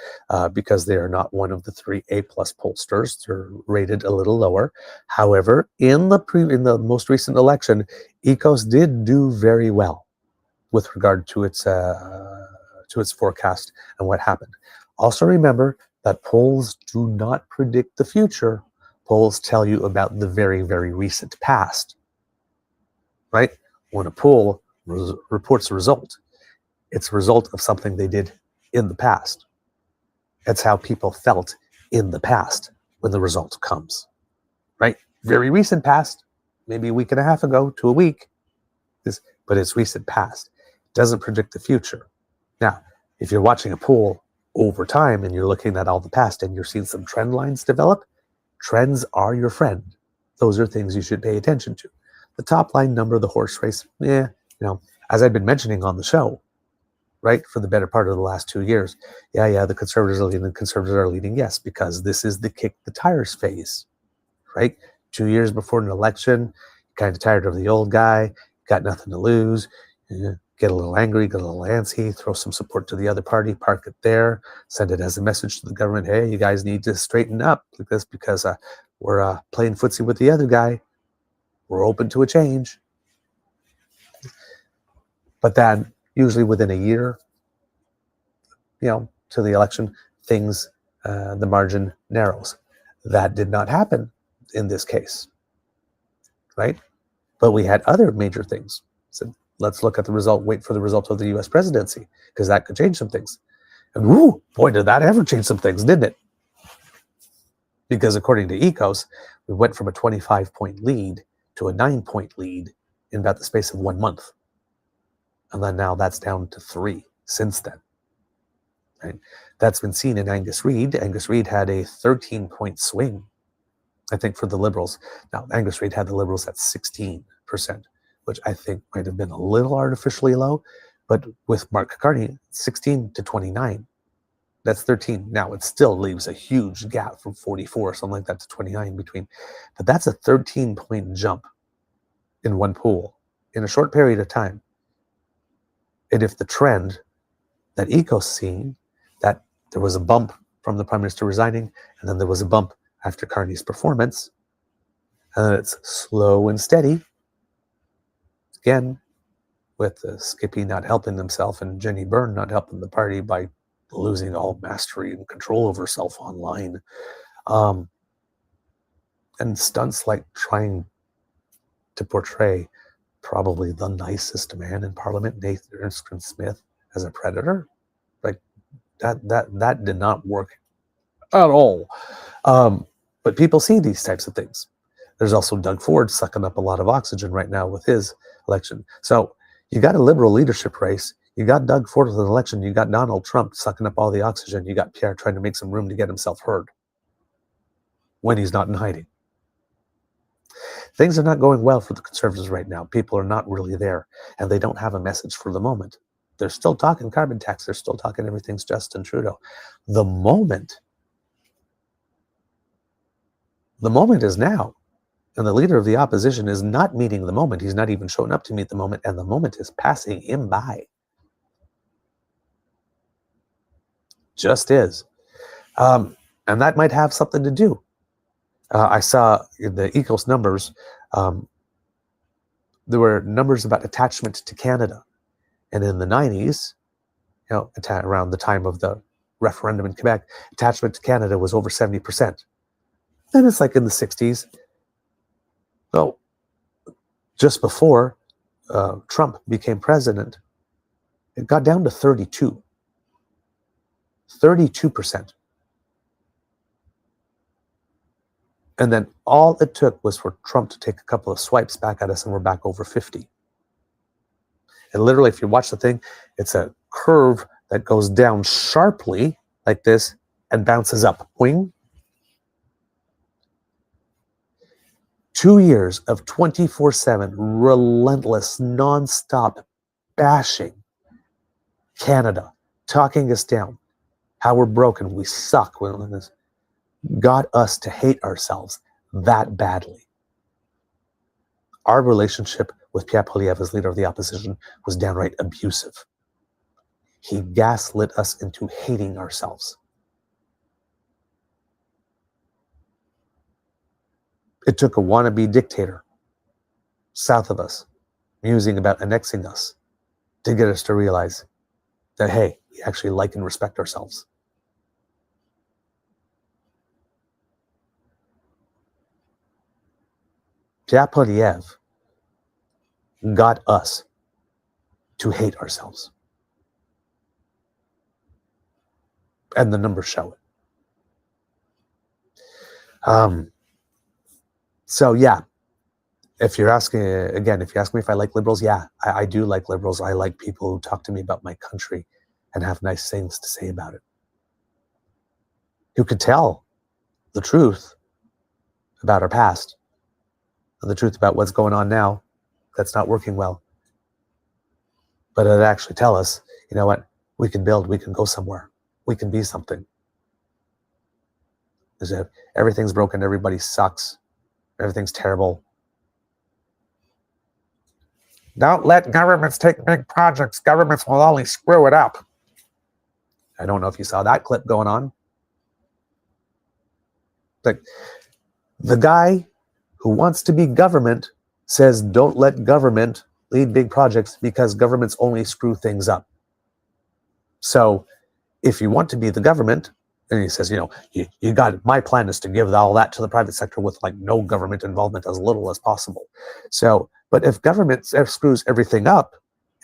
B: because they are not one of the 3 A+ pollsters. They're rated a little lower. However, in the most recent election, ECOS did do very well with regard to its forecast and what happened. Also remember that polls do not predict the future. Polls tell you about the very, very recent past. Right? When a poll reports a result, it's a result of something they did in the past. That's how people felt in the past when the result comes. Right? Very recent past, maybe a week and a half ago to a week, but it's recent past. It doesn't predict the future. Now, if you're watching a poll over time and you're looking at all the past and you're seeing some trend lines develop, trends are your friend. Those are things you should pay attention to. The top line number of the horse race, as I've been mentioning on the show, right, for the better part of the last 2 years, the Conservatives are leading, yes, because this is the kick the tires phase, right? 2 years before an election, kind of tired of the old guy, got nothing to lose,
C: Get a little angry, get a little antsy, throw some support to the other party, park it there, send it as a message to the government. Hey, you guys need to straighten up like this because we're playing footsie with the other guy. We're open to a change. But then usually within a year, to the election, things, the margin narrows. That did not happen in this case, right? But we had other major things. So let's look at the result, wait for the result of the US presidency, because that could change some things. And whoo, boy, did that ever change some things, didn't it? Because according to ECOS, we went from a 25-point lead to a 9-point lead in about the space of 1 month. And then now that's down to 3 since then. Right? That's been seen in Angus Reid. Angus Reid had a 13-point swing, I think, for the Liberals. Now, Angus Reid had the Liberals at 16%, which I think might have been a little artificially low. But with Mark Carney, 16 to 29, that's 13. Now, it still leaves a huge gap from 44, something like that, to 29 between. But that's a 13-point jump in one pool in a short period of time. And if the trend that ECO's seeing, that there was a bump from the Prime Minister resigning, and then there was a bump after Carney's performance, and then it's slow and steady, again, with Skippy not helping himself and Jenny Byrne not helping the party by losing all mastery and control of herself online. And stunts like trying to portray probably the nicest man in Parliament, Nathan Smith, as a predator. Like that did not work at all. But people see these types of things. There's also Doug Ford sucking up a lot of oxygen right now with his election. So you got a Liberal leadership race. You got Doug Ford with an election. You got Donald Trump sucking up all the oxygen. You got Pierre trying to make some room to get himself heard when he's not in hiding. Things are not going well for the Conservatives right now. People are not really there, and they don't have a message for the moment. They're still talking carbon tax. They're still talking everything's Justin Trudeau. The moment is now. And the leader of the opposition is not meeting the moment. He's not even showing up to meet the moment, and the moment is passing him by. Just is. And that might have something to do. I saw in the ECOS numbers, there were numbers about attachment to Canada. And in the 90s, around the time of the referendum in Quebec, attachment to Canada was over 70%. Then it's like in the 60s. So just before Trump became president, it got down to 32%. And then all it took was for Trump to take a couple of swipes back at us, and we're back over 50. And literally, if you watch the thing, it's a curve that goes down sharply like this and bounces up. Wing. 2 years of 24/7 relentless, nonstop bashing Canada, talking us down, how we're broken, we suck, got us to hate ourselves that badly. Our relationship with Pierre Poilievre as leader of the opposition was downright abusive. He gaslit us into hating ourselves. It took a wannabe dictator south of us, musing about annexing us, to get us to realize that, hey, we actually like and respect ourselves. Pierre Poilievre got us to hate ourselves. And the numbers show it. So yeah, if you're asking me if I like liberals, yeah, I do like liberals. I like people who talk to me about my country and have nice things to say about it. Who could tell the truth about our past and the truth about what's going on now that's not working well. But it actually tell us, you know what, we can build, we can go somewhere, we can be something. Is that everything's broken, everybody sucks, everything's terrible. Don't let governments take big projects. Governments will only screw it up. I don't know if you saw that clip going on. Like, the guy who wants to be government says don't let government lead big projects because governments only screw things up. So if you want to be the government, and he says, you got it. My plan is to give all that to the private sector with like no government involvement, as little as possible. So, but if government screws everything up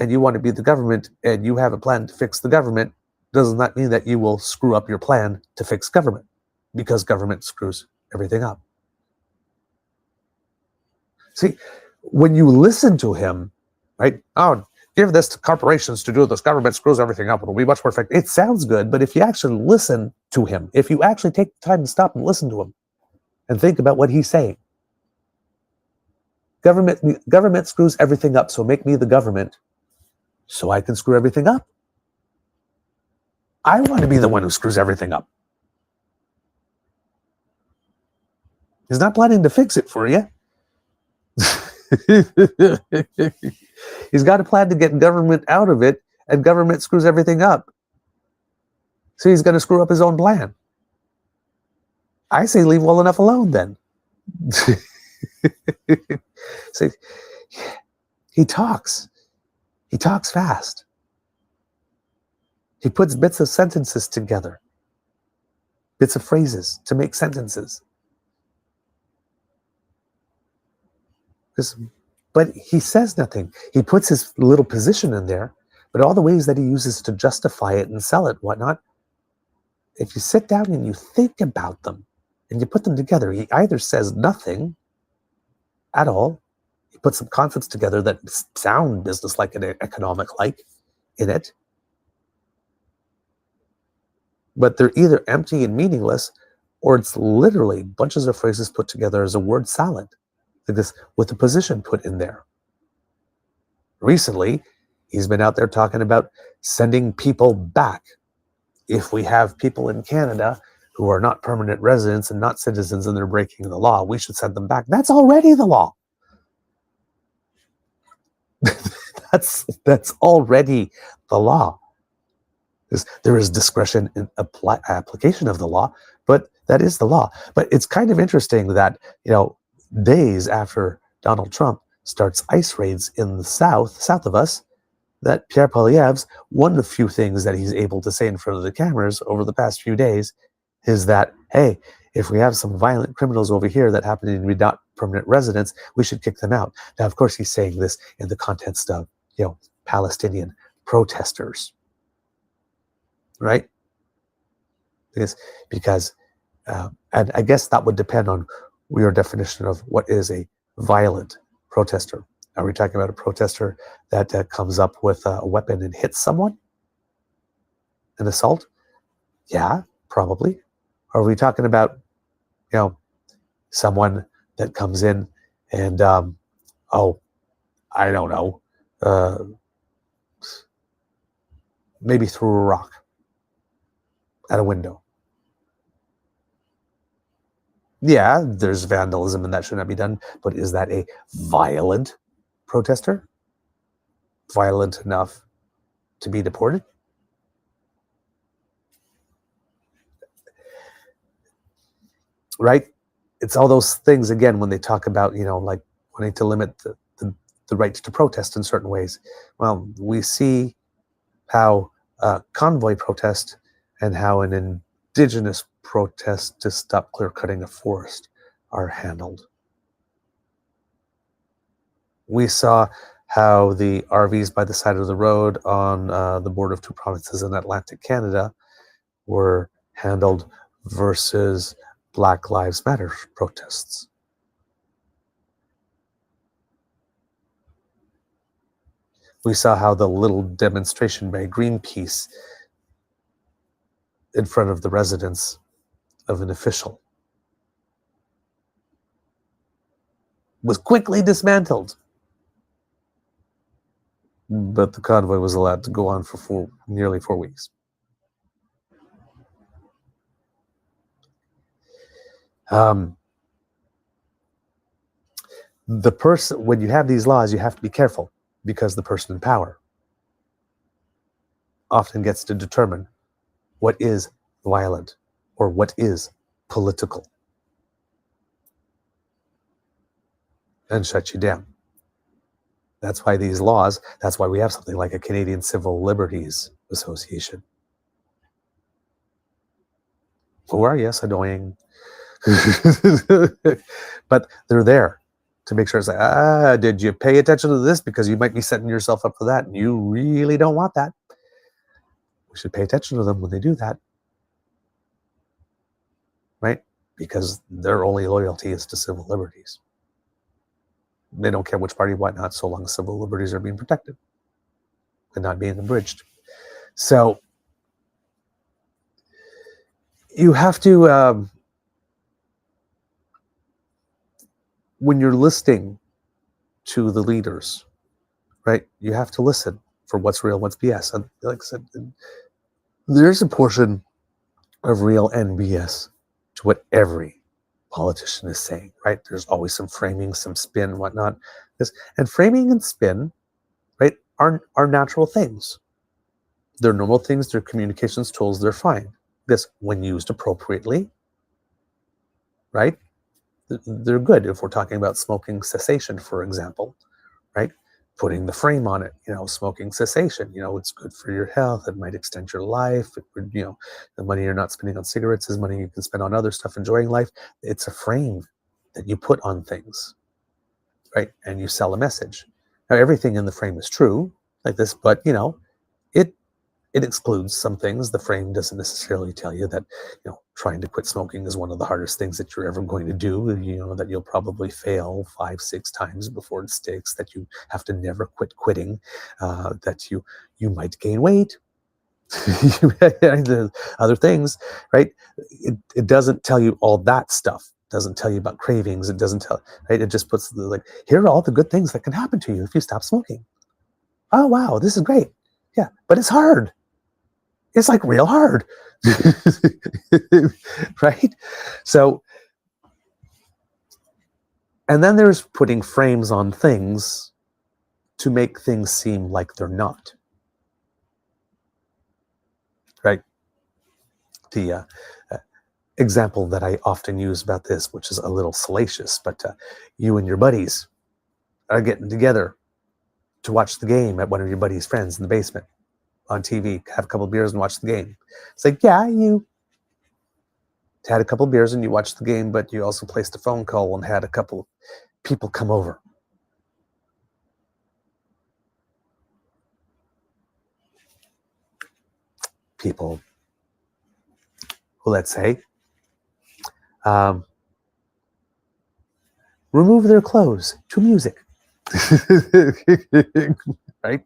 C: and you want to be the government and you have a plan to fix the government, doesn't that mean that you will screw up your plan to fix government because government screws everything up? See, when you listen to him, right? Oh, give this to corporations to do this. Government screws everything up. It'll be much more effective. It sounds good, but if you actually listen to him, if you actually take the time to stop and listen to him and think about what he's saying, government screws everything up, so make me the government so I can screw everything up. I want to be the one who screws everything up. He's not planning to fix it for you. He's got a plan to get government out of it, and government screws everything up. So he's going to screw up his own plan. I say leave well enough alone then. See, he talks fast. He puts bits of sentences together, bits of phrases to make sentences. But he says nothing. He puts his little position in there, but all the ways that he uses to justify it and sell it, whatnot, if you sit down and you think about them and you put them together, he either says nothing at all, he puts some concepts together that sound business-like and economic-like in it, but they're either empty and meaningless, or it's literally bunches of phrases put together as a word salad, like this, with a position put in there. Recently, he's been out there talking about sending people back. If we have people in Canada who are not permanent residents and not citizens and they're breaking the law, we should send them back. That's already the law. That's already the law. There is discretion in application of the law, but that is the law. But it's kind of interesting that, days after Donald Trump starts ICE raids in the south of us, that Pierre Poilievre, one of the few things that he's able to say in front of the cameras over the past few days is that, hey, if we have some violent criminals over here that happen to be not permanent residents, we should kick them out. Now, of course, he's saying this in the context of, Palestinian protesters, right? Because and I guess that would depend on your definition of what is a violent protester. Are we talking about a protester that comes up with a weapon and hits someone? An assault? Yeah, probably. Or are we talking about, someone that comes in and, I don't know, maybe threw a rock at a window? Yeah, there's vandalism and that should not be done, but is that a violent protester? Violent enough to be deported? Right? It's all those things, again, when they talk about, like wanting to limit the right to protest in certain ways. Well, we see how convoy protest and how an indigenous protest to stop clear cutting a forest are handled. We saw how the RVs by the side of the road on the border of two provinces in Atlantic Canada were handled versus Black Lives Matter protests. We saw how the little demonstration by Greenpeace in front of the residence of an official was quickly dismantled. But the convoy was allowed to go on for nearly 4 weeks. The person, when you have these laws, you have to be careful, because the person in power often gets to determine what is violent or what is political and shut you down. That's why these laws, that's why we have something like a Canadian Civil Liberties Association. Who are you? Yes, annoying. But they're there to make sure it's like, did you pay attention to this? Because you might be setting yourself up for that, and you really don't want that. We should pay attention to them when they do that. Right? Because their only loyalty is to civil liberties. They don't care which party, whatnot, so long as civil liberties are being protected and not being abridged. So you have to, when you're listening to the leaders, right, you have to listen for what's real, what's BS. And like I said, there's a portion of real and BS to what every politician is saying, right? There's always some framing, some spin, whatnot. And framing and spin, right, are natural things. They're normal things, they're communications tools, they're fine. This, when used appropriately, right, they're good. If we're talking about smoking cessation, for example, right, putting the frame on it, smoking cessation, it's good for your health, it might extend your life, the money you're not spending on cigarettes is money you can spend on other stuff, enjoying life. It's a frame that you put on things, right, and you sell a message. Now, everything in the frame is true, like this, but, it excludes some things. The frame doesn't necessarily tell you that, trying to quit smoking is one of the hardest things that you're ever going to do, that you'll probably fail 5-6 times before it sticks, that you have to never quit quitting, that you might gain weight, other things, right? It doesn't tell you all that stuff. It doesn't tell you about cravings. It doesn't tell, right? It just puts here are all the good things that can happen to you if you stop smoking. Oh, wow, this is great. Yeah, but it's hard. It's like real hard, right? So, and then there's putting frames on things to make things seem like they're not, right? The example that I often use about this, which is a little salacious, but you and your buddies are getting together to watch the game at one of your buddies' friends in the basement on TV, have a couple of beers and watch the game. It's like, yeah, you had a couple of beers and you watched the game, but you also placed a phone call and had a couple of people come over. People who, let's say, remove their clothes to music, right?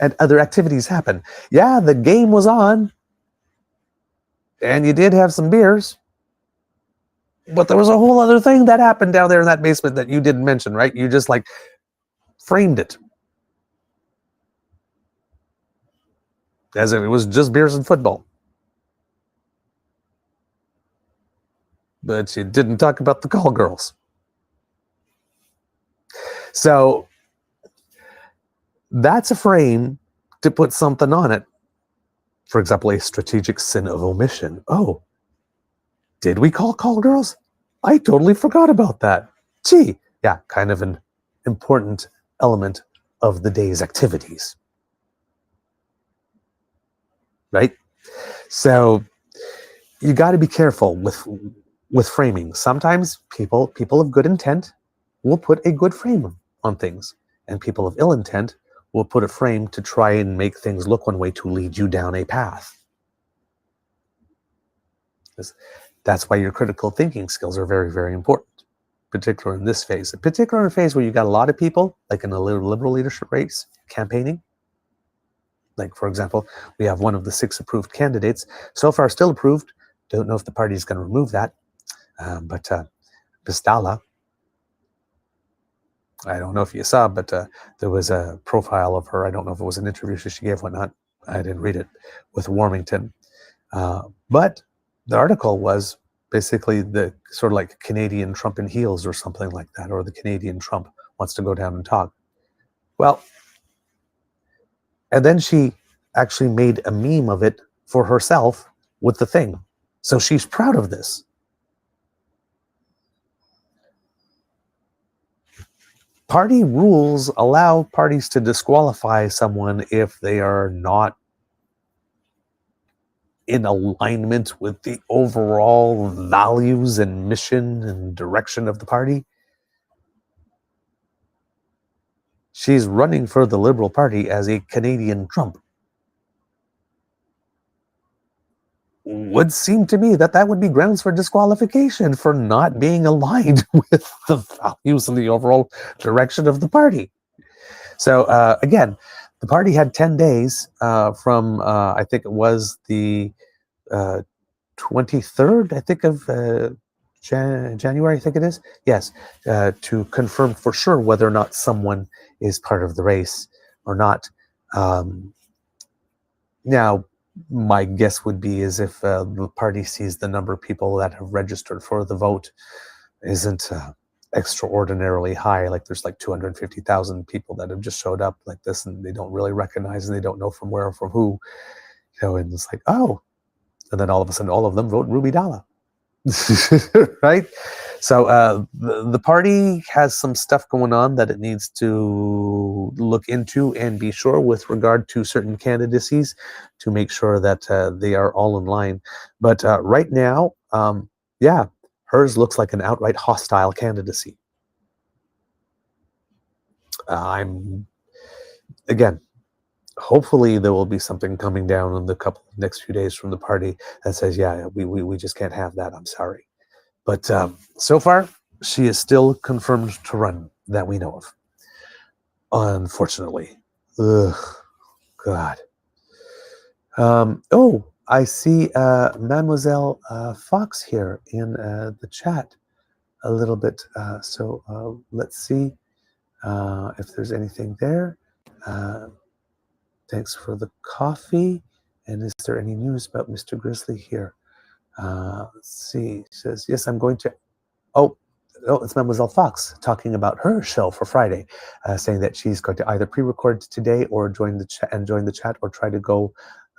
C: And other activities happen. Yeah, the game was on, and you did have some beers, but there was a whole other thing that happened down there in that basement that you didn't mention, right? You just framed it as if it was just beers and football. But you didn't talk about the call girls. So that's a frame to put something on it. For example, a strategic sin of omission. Oh, did we call girls? I totally forgot about that. Gee, yeah, kind of an important element of the day's activities. Right? So you got to be careful with framing. Sometimes people of good intent will put a good frame on things, and people of ill intent will put a frame to try and make things look one way to lead you down a path. That's why your critical thinking skills are very, very important, particularly in this phase. In particular, in a phase where you got a lot of people, like in a liberal leadership race, campaigning. Like, for example, we have one of the 6 approved candidates, so far still approved. Don't know if the party is going to remove that. But Pistala, I don't know if you saw, but there was a profile of her. I don't know if it was an interview she gave, whatnot. I didn't read it, with Warmington. But the article was basically the sort of like Canadian Trump in heels or something like that, or the Canadian Trump wants to go down and talk. Well, and then she actually made a meme of it for herself with the thing. So she's proud of this. Party rules allow parties to disqualify someone if they are not in alignment with the overall values and mission and direction of the party. She's running for the Liberal Party as a Canadian Trump. Would seem to me that would be grounds for disqualification for not being aligned with the values and the overall direction of the party. So again, the party had 10 days from, I think it was the 23rd, I think, of January, I think it is. Yes, to confirm for sure whether or not someone is part of the race or not. Now, my guess would be is if the party sees the number of people that have registered for the vote isn't extraordinarily high, like there's like 250,000 people that have just showed up like this and they don't really recognize and they don't know from where or from who, and it's like, oh, and then all of a sudden all of them vote Ruby Dalla. Right? So the party has some stuff going on that it needs to look into and be sure with regard to certain candidacies to make sure that they are all in line. But right now, yeah, hers looks like an outright hostile candidacy. Again, hopefully there will be something coming down in the next few days from the party that says, yeah, we just can't have that. I'm sorry. But so far, she is still confirmed to run that we know of. Unfortunately. Ugh, God. Oh, I see Mademoiselle Fox here in the chat a little bit. So let's see if there's anything there. Thanks for the coffee. And is there any news about Mr. Grizzly here? Let's see. She says, yes, I'm going to. Oh, it's Mademoiselle Fox talking about her show for Friday, saying that she's going to either pre-record today or join the chat or try to go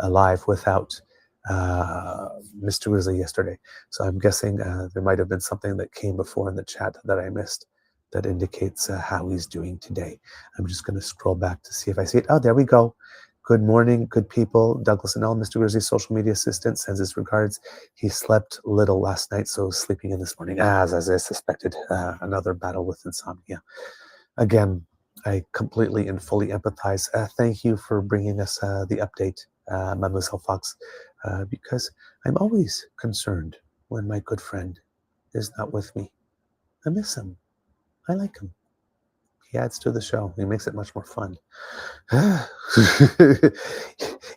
C: live without Mr. Grizzly yesterday. So I'm guessing there might have been something that came before in the chat that I missed that indicates how he's doing today. I'm just going to scroll back to see if I see it. Oh, there we go. Good morning, good people. Douglas and L, Mr. Grizzly's social media assistant, sends his regards. He slept little last night, so sleeping in this morning, as I suspected. Another battle with insomnia. Again, I completely and fully empathize. Thank you for bringing us the update, Mademoiselle Fox, because I'm always concerned when my good friend is not with me. I miss him. I like him. He adds to the show. He makes it much more fun.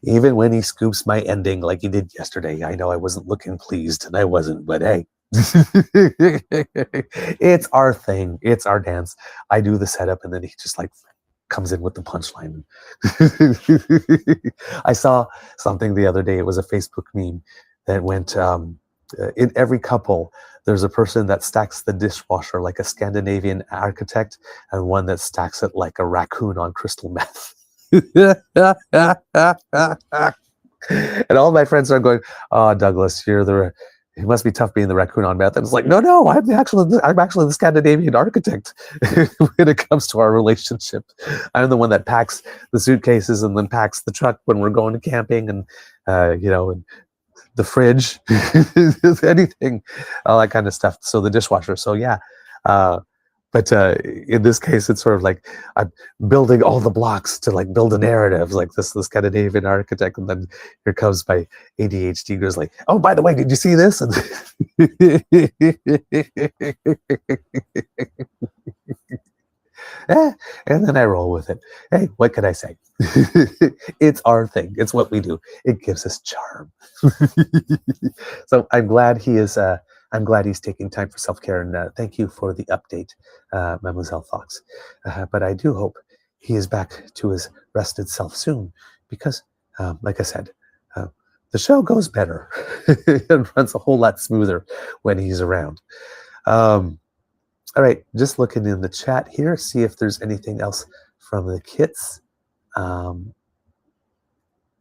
C: Even when he scoops my ending like he did yesterday, I know I wasn't looking pleased, and I wasn't, but hey. It's our thing. It's our dance. I do the setup, and then he just like comes in with the punchline. I saw something the other day. It was a Facebook meme that went, in every couple, there's a person that stacks the dishwasher like a Scandinavian architect and one that stacks it like a raccoon on crystal meth. And all my friends are going, oh, Douglas, it must be tough being the raccoon on meth. And it's like, no, I'm actually the Scandinavian architect when it comes to our relationship. I'm the one that packs the suitcases and then packs the truck when we're going to camping and, and the fridge, anything, all that kind of stuff. So the dishwasher. So yeah. But in this case, it's sort of like I'm building all the blocks to like build a narrative, like this Scandinavian architect, and then here comes my ADHD Grizzly. Oh, by the way, did you see this? And then I roll with it. Hey, what can I say? It's our thing. It's what we do. It gives us charm. So I'm glad he is. I'm glad he's taking time for self-care, and thank you for the update, Mademoiselle Fox. But I do hope he is back to his rested self soon, because, like I said, the show goes better and runs a whole lot smoother when he's around. All right, just looking in the chat here, see if there's anything else from the kits.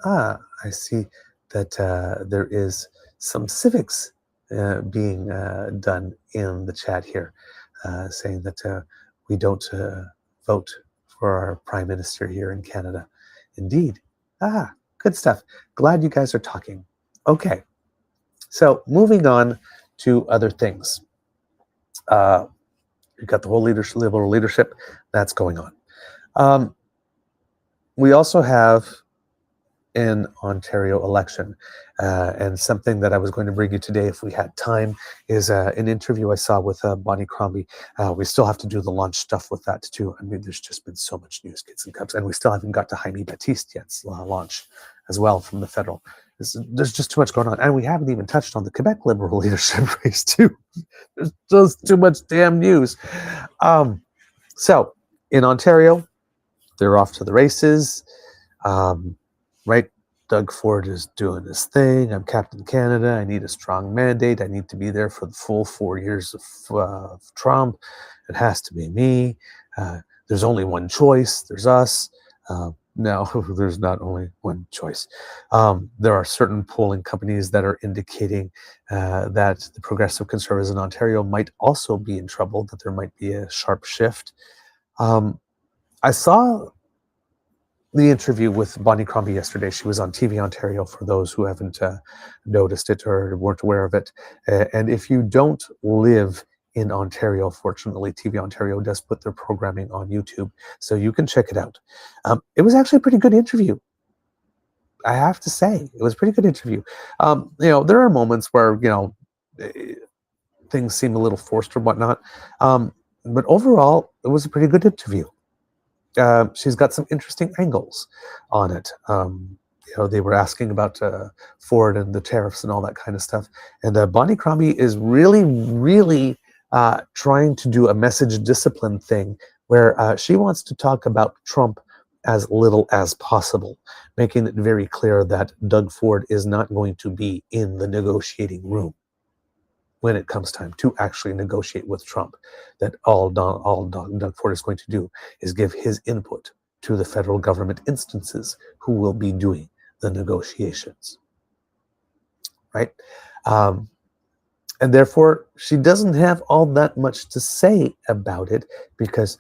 C: I see that there is some civics being done in the chat here, saying that we don't vote for our Prime Minister here in Canada. Indeed. Good stuff. Glad you guys are talking. Okay, so moving on to other things. You've got the whole Liberal leadership that's going on. We also have an Ontario election, and something that I was going to bring you today if we had time is an interview I saw with Bonnie Crombie. We still have to do the launch stuff with that too. I mean, there's just been so much news, kids and cubs, and we still haven't got to Jaime Batiste yet's launch as well from the federal. There's just too much going on, and we haven't even touched on the Quebec Liberal leadership race too. There's just too much damn news. So in Ontario, they're off to the races. Right? Doug Ford is doing this thing. I'm Captain Canada. I need a strong mandate. I need to be there for the full 4 years of Trump. It has to be me. There's only one choice. There's us. No, there's not only one choice. There are certain polling companies that are indicating that the Progressive Conservatives in Ontario might also be in trouble, that there might be a sharp shift. I saw the interview with Bonnie Crombie yesterday. She was on TV Ontario, for those who haven't noticed it or weren't aware of it. And if you don't live in Ontario, fortunately, TV Ontario does put their programming on YouTube, so you can check it out. It was actually a pretty good interview. I have to say, it was a pretty good interview. There are moments where, things seem a little forced or whatnot. But overall, it was a pretty good interview. She's got some interesting angles on it. They were asking about Ford and the tariffs and all that kind of stuff. And Bonnie Crombie is really, really trying to do a message discipline thing where she wants to talk about Trump as little as possible, making it very clear that Doug Ford is not going to be in the negotiating room when it comes time to actually negotiate with Trump. That all Doug Ford is going to do is give his input to the federal government instances who will be doing the negotiations, right? And therefore, she doesn't have all that much to say about it, because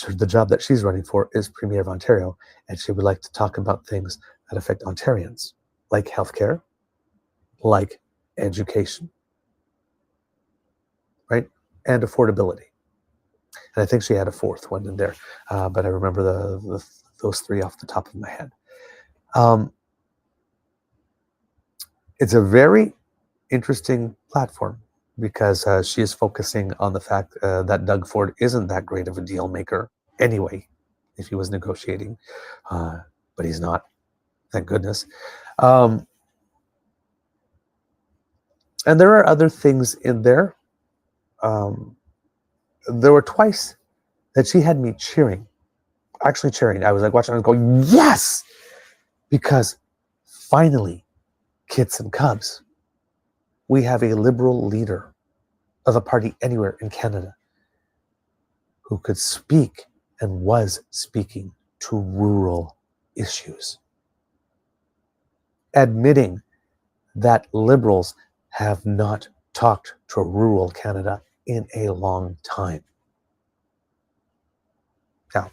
C: the job that she's running for is Premier of Ontario, and she would like to talk about things that affect Ontarians, like healthcare, like education, right? And affordability. And I think she had a fourth one in there, but I remember those three off the top of my head. It's a very interesting platform because she is focusing on the fact that Doug Ford isn't that great of a deal maker anyway, if he was negotiating, but he's not, thank goodness. And there are other things in there. There were twice that she had me cheering. Actually cheering. I was like watching, I was going, yes! Because finally, kids and cubs, we have a Liberal leader of a party anywhere in Canada who could speak and was speaking to rural issues, admitting that Liberals have not talked to rural Canada in a long time. Now,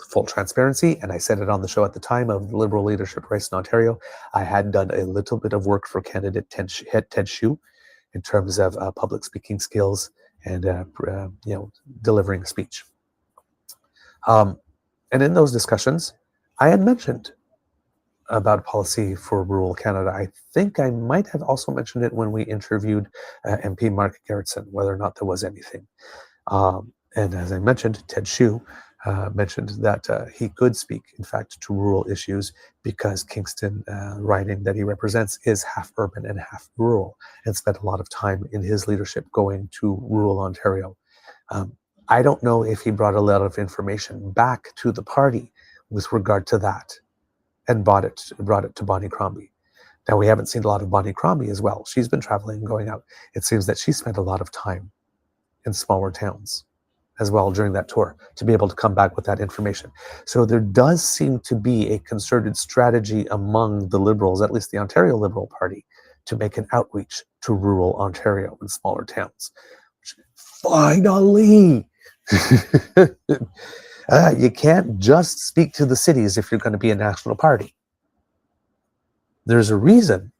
C: full transparency, and I said it on the show at the time of the Liberal leadership race in Ontario, I had done a little bit of work for candidate Ted Hsu in terms of public speaking skills and delivering a speech. And in those discussions, I had mentioned about policy for rural Canada. I think I might have also mentioned it when we interviewed MP Mark Gerritsen, whether or not there was anything. And as I mentioned, Ted Hsu mentioned that he could speak, in fact, to rural issues because Kingston riding that he represents is half urban and half rural, and spent a lot of time in his leadership going to rural Ontario. I don't know if he brought a lot of information back to the party with regard to that and brought it to Bonnie Crombie. Now, we haven't seen a lot of Bonnie Crombie as well. She's been traveling and going out. It seems that she spent a lot of time in smaller towns as well during that tour to be able to come back with that information. So there does seem to be a concerted strategy among the Liberals, at least the Ontario Liberal Party, to make an outreach to rural Ontario and smaller towns. Finally! You can't just speak to the cities if you're going to be a national party. There's a reason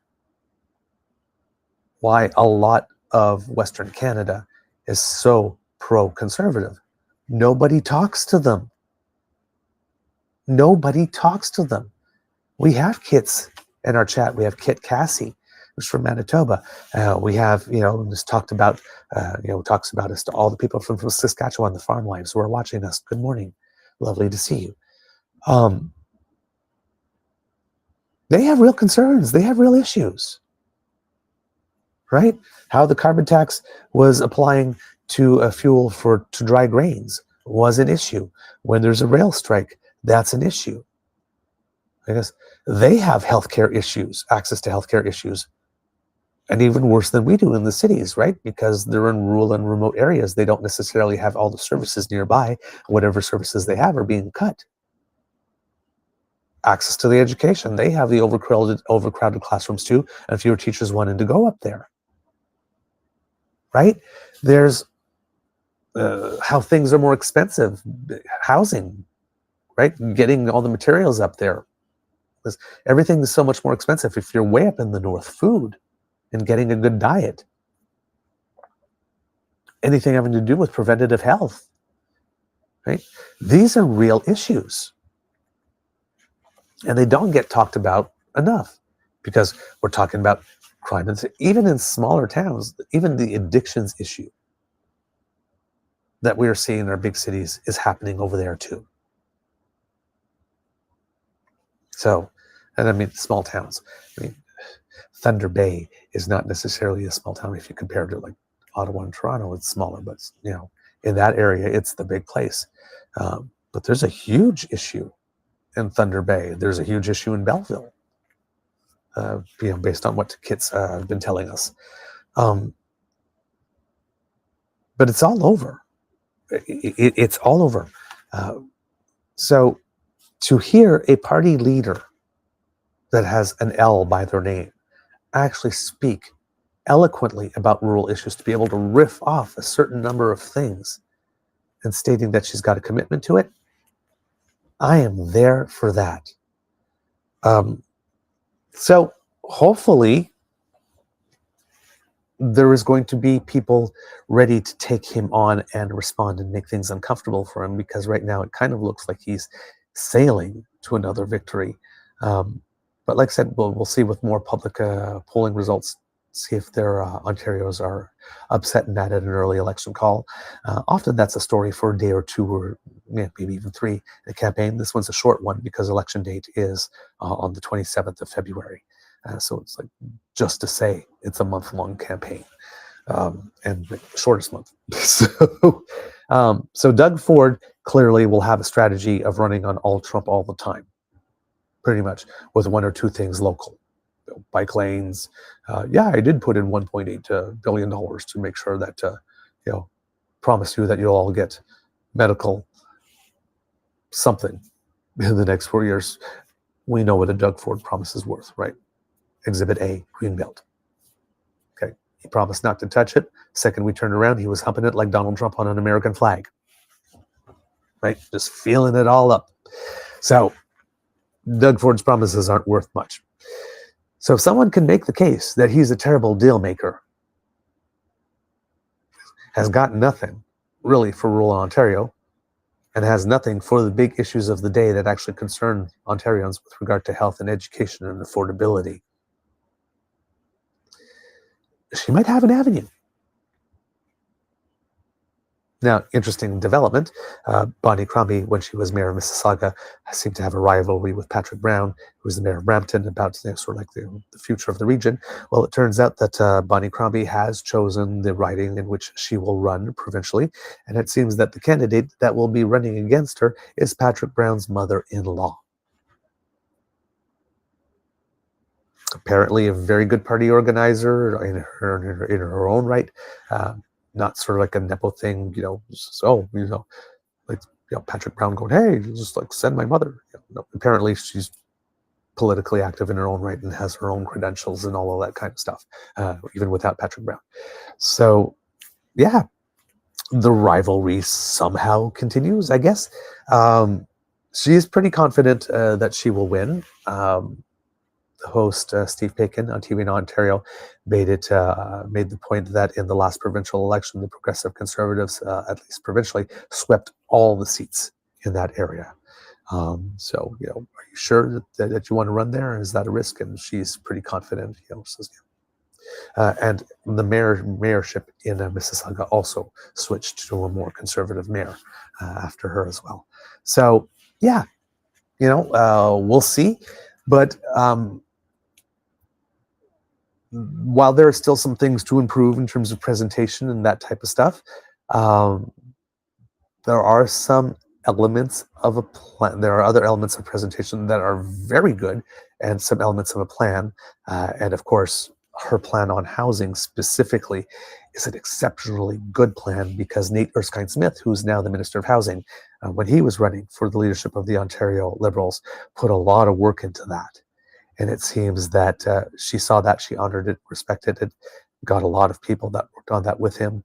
C: why a lot of Western Canada is so pro-conservative. Nobody talks to them. Nobody talks to them. We have Kits in our chat. We have Kit Cassie, who's from Manitoba. We have, just talked about, talks about us to all the people from Saskatchewan, the farm wives who are watching us. Good morning. Lovely to see you. They have real concerns. They have real issues. Right? How the carbon tax was applying to a fuel to dry grains was an issue. When there's a rail strike, that's an issue. I guess they have healthcare issues, access to healthcare issues, and even worse than we do in the cities, right? Because they're in rural and remote areas. They don't necessarily have all the services nearby. Whatever services they have are being cut. Access to the education. They have the overcrowded classrooms too, and fewer teachers wanting to go up there. Right? There's how things are more expensive. Housing, right? Getting all the materials up there. Because everything is so much more expensive if you're way up in the north. Food and getting a good diet. Anything having to do with preventative health. Right? These are real issues. And they don't get talked about enough because we're talking about crime. And even in smaller towns, even the addictions issue that we are seeing in our big cities is happening over there too. So, and I mean, small towns. I mean, Thunder Bay is not necessarily a small town if you compare it to like Ottawa and Toronto. It's smaller, but in that area, it's the big place. But there's a huge issue in Thunder Bay. There's a huge issue in Belleville, based on what Kit's have been telling us. But it's all over. It's all over. So to hear a party leader that has an L by their name actually speak eloquently about rural issues, to be able to riff off a certain number of things and stating that she's got a commitment to it, I am there for that. So hopefully there is going to be people ready to take him on and respond and make things uncomfortable for him, because right now it kind of looks like he's sailing to another victory. But like I said, we'll see with more public polling results, see if their Ontarios are upset and mad at an early election call. Often that's a story for a day or two, or maybe even three in a campaign. This one's a short one because election date is on the 27th of February. So it's like just to say it's a month-long campaign, and the shortest month. So Doug Ford clearly will have a strategy of running on all Trump all the time, pretty much, with one or two things local. Bike lanes. I did put in $1.8 billion to make sure that, promise you that you'll all get medical something in the next 4 years. We know what a Doug Ford promise is worth, right? Exhibit A, Greenbelt. Okay, he promised not to touch it. Second we turned around, he was humping it like Donald Trump on an American flag. Right, just feeling it all up. So Doug Ford's promises aren't worth much. So if someone can make the case that he's a terrible deal maker, has got nothing really for rural Ontario, and has nothing for the big issues of the day that actually concern Ontarians with regard to health and education and affordability, she might have an avenue. Now, interesting development, Bonnie Crombie, when she was mayor of Mississauga, seemed to have a rivalry with Patrick Brown, who was the mayor of Brampton, about sort of like the future of the region. Well, it turns out that Bonnie Crombie has chosen the riding in which she will run provincially, and it seems that the candidate that will be running against her is Patrick Brown's mother-in-law. Apparently a very good party organizer in her own right.
D: not sort of like a nepo thing, so, like, Patrick Brown going, hey, just like send my mother. No, apparently she's politically active in her own right and has her own credentials and all of that kind of stuff, even without Patrick Brown. So, yeah, the rivalry somehow continues, I guess. She is pretty confident that she will win. The host, Steve Paikin on TV in Ontario, made the point that in the last provincial election, the Progressive Conservatives, at least provincially, swept all the seats in that area. So, are you sure that you want to run there? Is that a risk? And she's pretty confident, says, and the mayorship in Mississauga also switched to a more conservative mayor after her as well. So, yeah, we'll see. But while there are still some things to improve in terms of presentation and that type of stuff, there are some elements of a plan. There are other elements of presentation that are very good, and some elements of a plan. And of course, her plan on housing specifically is an exceptionally good plan, because Nate Erskine-Smith, who's now the Minister of Housing, when he was running for the leadership of the Ontario Liberals, put a lot of work into that. And it seems that she saw that, she honored it, respected it, got a lot of people that worked on that with him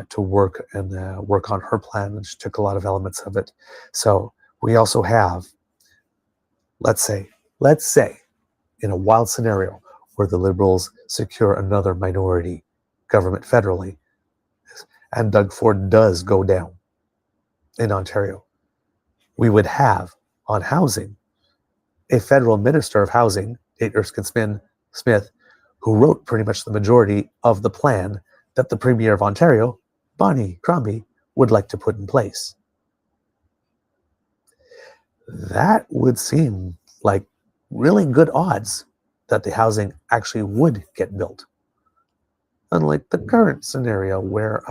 D: to work on her plan, and she took a lot of elements of it. So we also have, let's say, in a wild scenario where the Liberals secure another minority government federally, and Doug Ford does go down in Ontario, we would have on housing a federal minister of housing, Nate Erskine-Smith, who wrote pretty much the majority of the plan that the Premier of Ontario, Bonnie Crombie, would like to put in place. That would seem like really good odds that the housing actually would get built. Unlike the current scenario where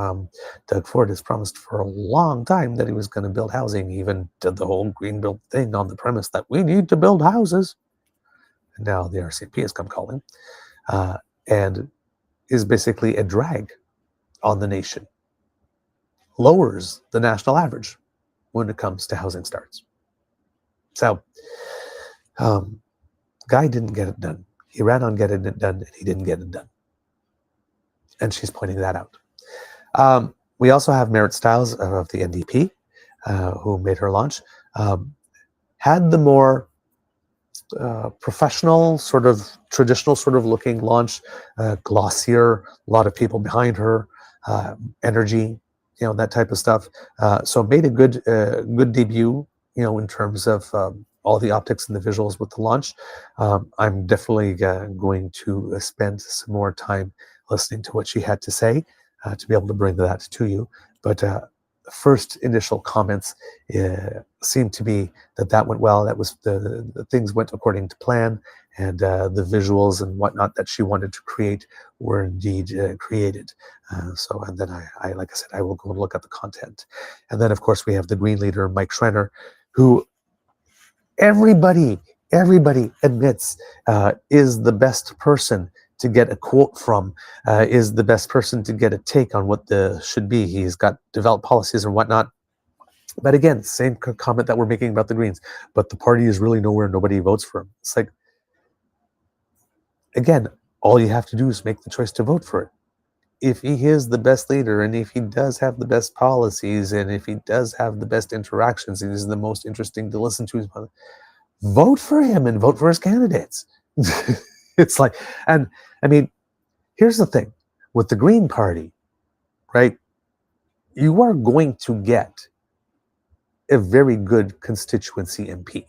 D: Doug Ford has promised for a long time that he was going to build housing, even did the whole green belt thing on the premise that we need to build houses. And now the RCMP has come calling, and is basically a drag on the nation, lowers the national average when it comes to housing starts. So, Guy didn't get it done. He ran on getting it done, and he didn't get it done. And she's pointing that out. We also have Merritt Stiles of the NDP, who made her launch, had the more professional, sort of traditional sort of looking launch, glossier, a lot of people behind her, energy, that type of stuff. So made a good debut, in terms of all the optics and the visuals with the launch. I'm definitely going to spend some more time listening to what she had to say to be able to bring that to you. But first initial comments seemed to be that went well. That was the things went according to plan, and the visuals and whatnot that she wanted to create were indeed created. And then I, like I said, I will go and look at the content. And then, of course, we have the Green leader, Mike Schreiner, who everybody admits is the best person to get a quote from, is the best person to get a take on what the should be. He's got developed policies and whatnot. But again, same comment that we're making about the Greens. But the party is really nowhere. Nobody votes for him. It's like, again, all you have to do is make the choice to vote for it. If he is the best leader, and if he does have the best policies, and if he does have the best interactions, and he's the most interesting to listen to, vote for him and vote for his candidates. It's like, and I mean, here's the thing with the Green Party, right? You are going to get a very good constituency MP,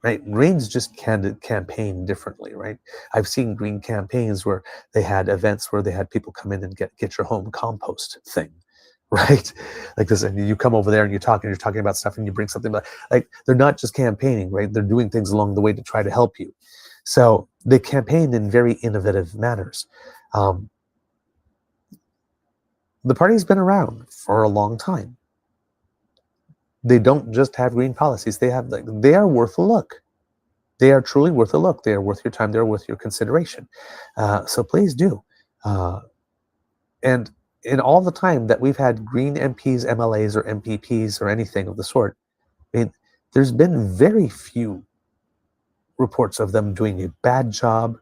D: right? Greens just campaign differently, right? I've seen Green campaigns where they had events where they had people come in and get your home compost thing, right? Like this, and you come over there and you're talking about stuff, and you bring something like they're not just campaigning, right? They're doing things along the way to try to help you. So they campaign in very innovative manners. The party's been around for a long time. They don't just have green policies. They are worth a look. They are truly worth a look. They are worth your time. They're worth your consideration. So please do. And in all the time that we've had Green MPs, MLAs, or MPPs, or anything of the sort, I mean, there's been very few reports of them doing a bad job,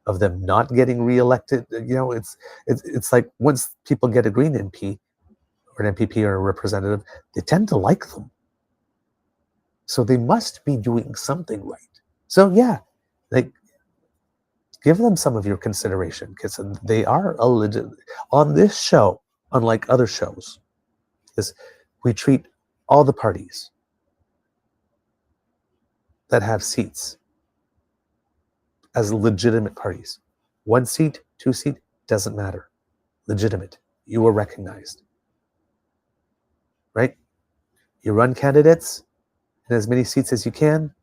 D: of them not getting reelected. It's like once people get a Green MP or an MPP or a representative, they tend to like them. So they must be doing something right. So yeah, like, give them some of your consideration, because they are a legit. On this show, unlike other shows, is we treat all the parties that have seats as legitimate parties. 1 seat, 2 seat, doesn't matter. Legitimate. You are recognized. Right? You run candidates in as many seats as you can.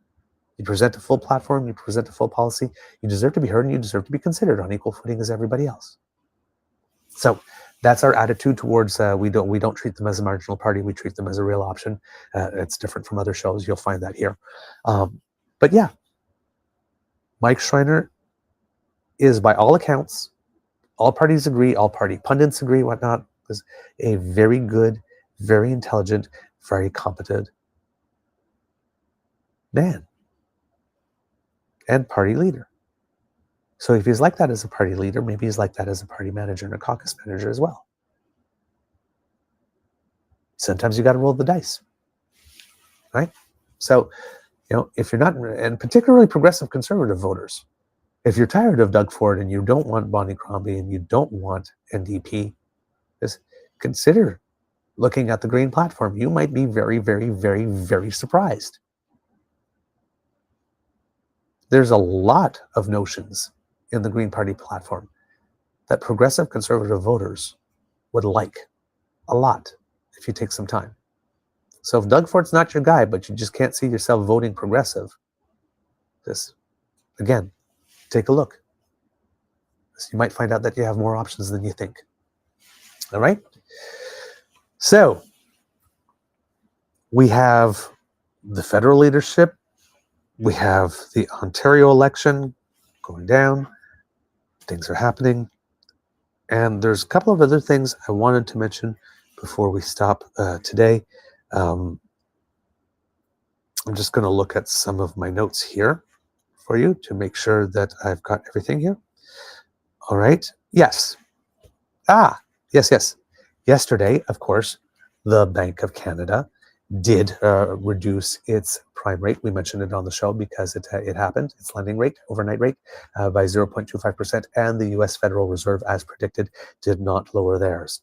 D: You present a full platform. You present a full policy. You deserve to be heard, and you deserve to be considered on equal footing as everybody else. So that's our attitude towards. We don't treat them as a marginal party. We treat them as a real option. It's different from other shows. You'll find that here. But yeah, Mike Schreiner is, by all accounts, all parties agree, all party pundits agree, whatnot, is a very good, very intelligent, very competent man and party leader. So if he's like that as a party leader, maybe he's like that as a party manager and a caucus manager as well. Sometimes you got to roll the dice, right? So, if you're not, and particularly progressive conservative voters, if you're tired of Doug Ford and you don't want Bonnie Crombie and you don't want NDP, just consider looking at the Green platform. You might be very, very, very, very surprised. There's a lot of notions in the Green Party platform that progressive conservative voters would like a lot if you take some time. So if Doug Ford's not your guy, but you just can't see yourself voting progressive, just, again, take a look. So you might find out that you have more options than you think. All right? So we have the federal leadership. We have the Ontario election going down. Things are happening. And there's a couple of other things I wanted to mention before we stop today. I'm just going to look at some of my notes here for you to make sure that I've got everything here. All right. Yes. Yes. Yesterday, of course, the Bank of Canada did reduce its prime rate. We mentioned it on the show because it happened. Its lending rate, overnight rate, by 0.25%, and the U.S. Federal Reserve, as predicted, did not lower theirs.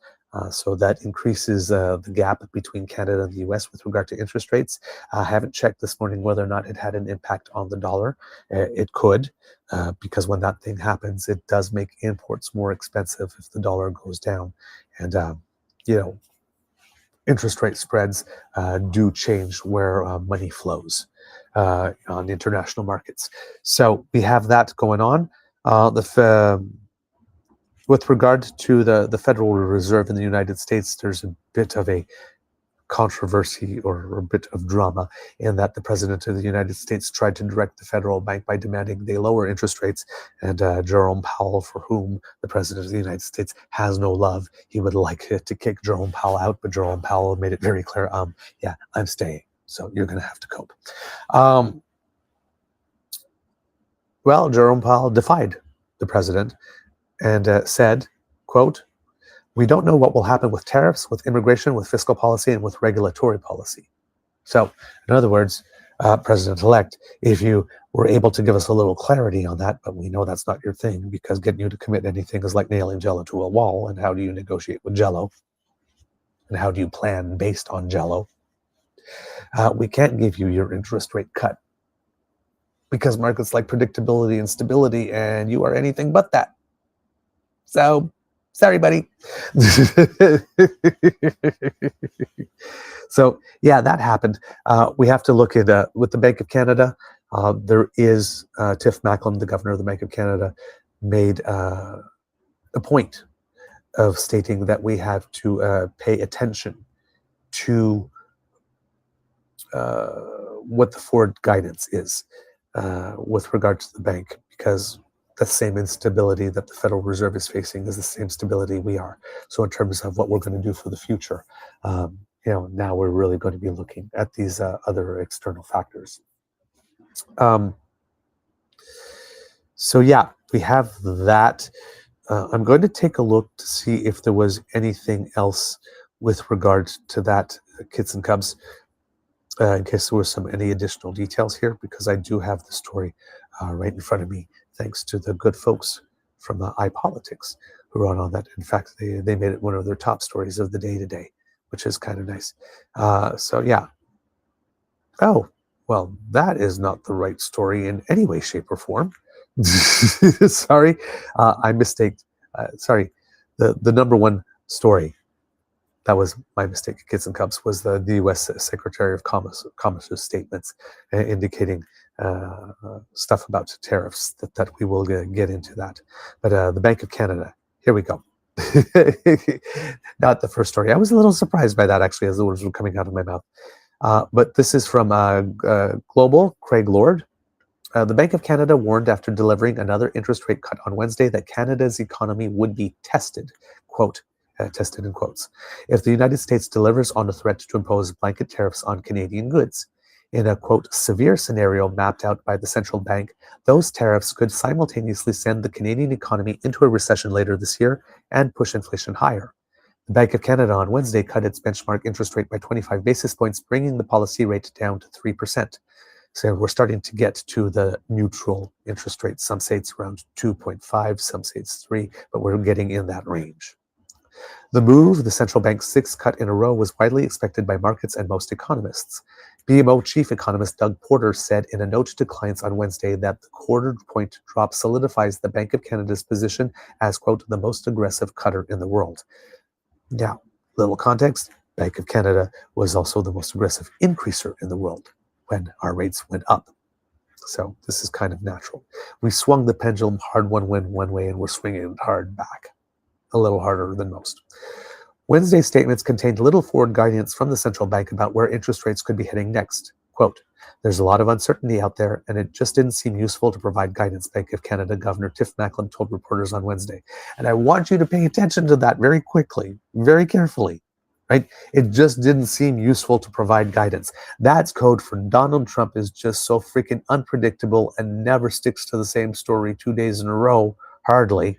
D: So that increases the gap between Canada and the U.S. with regard to interest rates. I haven't checked this morning whether or not it had an impact on the dollar. It could, because when that thing happens, it does make imports more expensive if the dollar goes down. And, interest rate spreads do change where money flows on international markets. So we have that going on. With regard to the Federal Reserve in the United States, there's a bit of a controversy or a bit of drama in that the President of the United States tried to direct the federal bank by demanding they lower interest rates, and Jerome Powell, for whom the President of the United States has no love, he would like to kick Jerome Powell out, but Jerome Powell made it very clear, yeah, I'm staying, so you're going to have to cope. Well, Jerome Powell defied the President and said, quote, "We don't know what will happen with tariffs, with immigration, with fiscal policy, and with regulatory policy." So, in other words, President-elect, if you were able to give us a little clarity on that, but we know that's not your thing, because getting you to commit anything is like nailing Jell-O to a wall, and how do you negotiate with Jell-O? And how do you plan based on Jell-O? We can't give you your interest rate cut, because markets like predictability and stability, and you are anything but that. So, sorry, buddy. So, yeah, that happened. We have to look at, with the Bank of Canada, there is, Tiff Macklem, the governor of the Bank of Canada, made a point of stating that we have to pay attention to what the forward guidance is with regard to the bank, because the same instability that the Federal Reserve is facing is the same stability we are. So in terms of what we're going to do for the future, now we're really going to be looking at these other external factors. So yeah, we have that. I'm going to take a look to see if there was anything else with regard to that, kids and cubs, in case there was any additional details here, because I do have the story right in front of me, thanks to the good folks from iPolitics who wrote on that. In fact, they made it one of their top stories of the day today, which is kind of nice. So yeah. Oh, well, that is not the right story in any way, shape, or form. Sorry, I mistaked. Sorry, the number one story, that was my mistake, kids and cubs, was the U.S. Secretary of Commerce's statements indicating stuff about tariffs, that we will get into that. But the Bank of Canada, here we go. Not the first story. I was a little surprised by that, actually, as the words were coming out of my mouth. But this is from Global, Craig Lord. The Bank of Canada warned after delivering another interest rate cut on Wednesday that Canada's economy would be tested, quote, tested in quotes, if the United States delivers on a threat to impose blanket tariffs on Canadian goods. In a, quote, severe scenario mapped out by the central bank, those tariffs could simultaneously send the Canadian economy into a recession later this year and push inflation higher. The Bank of Canada on Wednesday cut its benchmark interest rate by 25 basis points, bringing the policy rate down to 3%. So we're starting to get to the neutral interest rate. Some say it's around 2.5, some say it's 3, but we're getting in that range. The move, the central bank's sixth cut in a row, was widely expected by markets and most economists. BMO chief economist Doug Porter said in a note to clients on Wednesday that the quarter-point drop solidifies the Bank of Canada's position as, quote, the most aggressive cutter in the world. Now, little context, Bank of Canada was also the most aggressive increaser in the world when our rates went up. So this is kind of natural. We swung the pendulum hard one way, and we're swinging it hard back, a little harder than most. Wednesday's statements contained little forward guidance from the central bank about where interest rates could be heading next. Quote, there's a lot of uncertainty out there, and it just didn't seem useful to provide guidance, Bank of Canada Governor Tiff Macklem told reporters on Wednesday. And I want you to pay attention to that very quickly, very carefully. Right? It just didn't seem useful to provide guidance. That's code for Donald Trump is just so freaking unpredictable and never sticks to the same story 2 days in a row, hardly,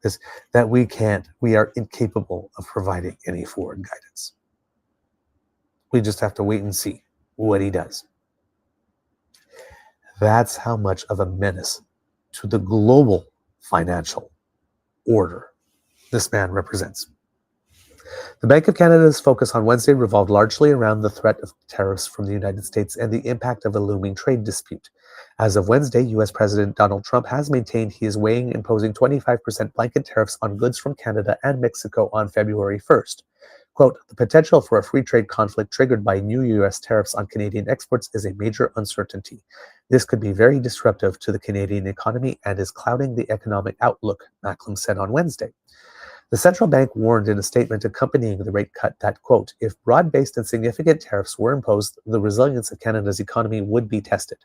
D: is that we are incapable of providing any forward guidance. We just have to wait and see what he does. That's how much of a menace to the global financial order this man represents. The Bank of Canada's focus on Wednesday revolved largely around the threat of tariffs from the United States and the impact of a looming trade dispute. As of Wednesday, U.S. President Donald Trump has maintained he is weighing imposing 25% blanket tariffs on goods from Canada and Mexico on February 1st. Quote, the potential for a free trade conflict triggered by new U.S. tariffs on Canadian exports is a major uncertainty. This could be very disruptive to the Canadian economy and is clouding the economic outlook, Macklem said on Wednesday. The central bank warned in a statement accompanying the rate cut that, quote, if broad-based and significant tariffs were imposed, the resilience of Canada's economy would be tested.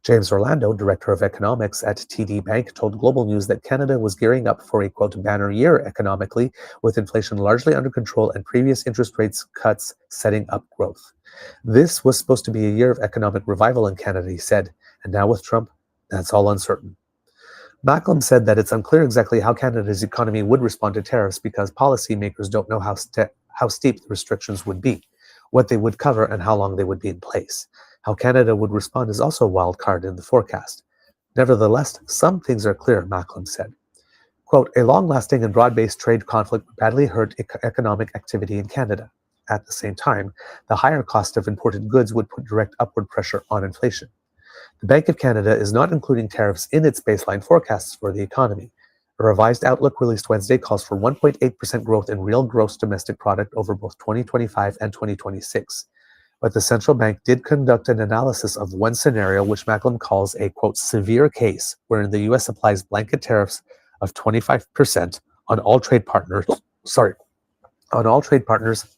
D: James Orlando, director of economics at TD Bank, told Global News that Canada was gearing up for a, quote, banner year economically, with inflation largely under control and previous interest rates cuts setting up growth. This was supposed to be a year of economic revival in Canada, he said, and now with Trump, that's all uncertain. Macklem said that it's unclear exactly how Canada's economy would respond to tariffs because policymakers don't know how steep the restrictions would be, what they would cover, and how long they would be in place. How Canada would respond is also a wild card in the forecast. Nevertheless, some things are clear, Macklem said. Quote, a long-lasting and broad-based trade conflict would badly hurt economic activity in Canada. At the same time, the higher cost of imported goods would put direct upward pressure on inflation. The Bank of Canada is not including tariffs in its baseline forecasts for the economy. A revised outlook released Wednesday calls for 1.8% growth in real gross domestic product over both 2025 and 2026. But the central bank did conduct an analysis of one scenario, which Macklem calls a, quote, severe case, wherein the U.S. applies blanket tariffs of 25% on all trade partners,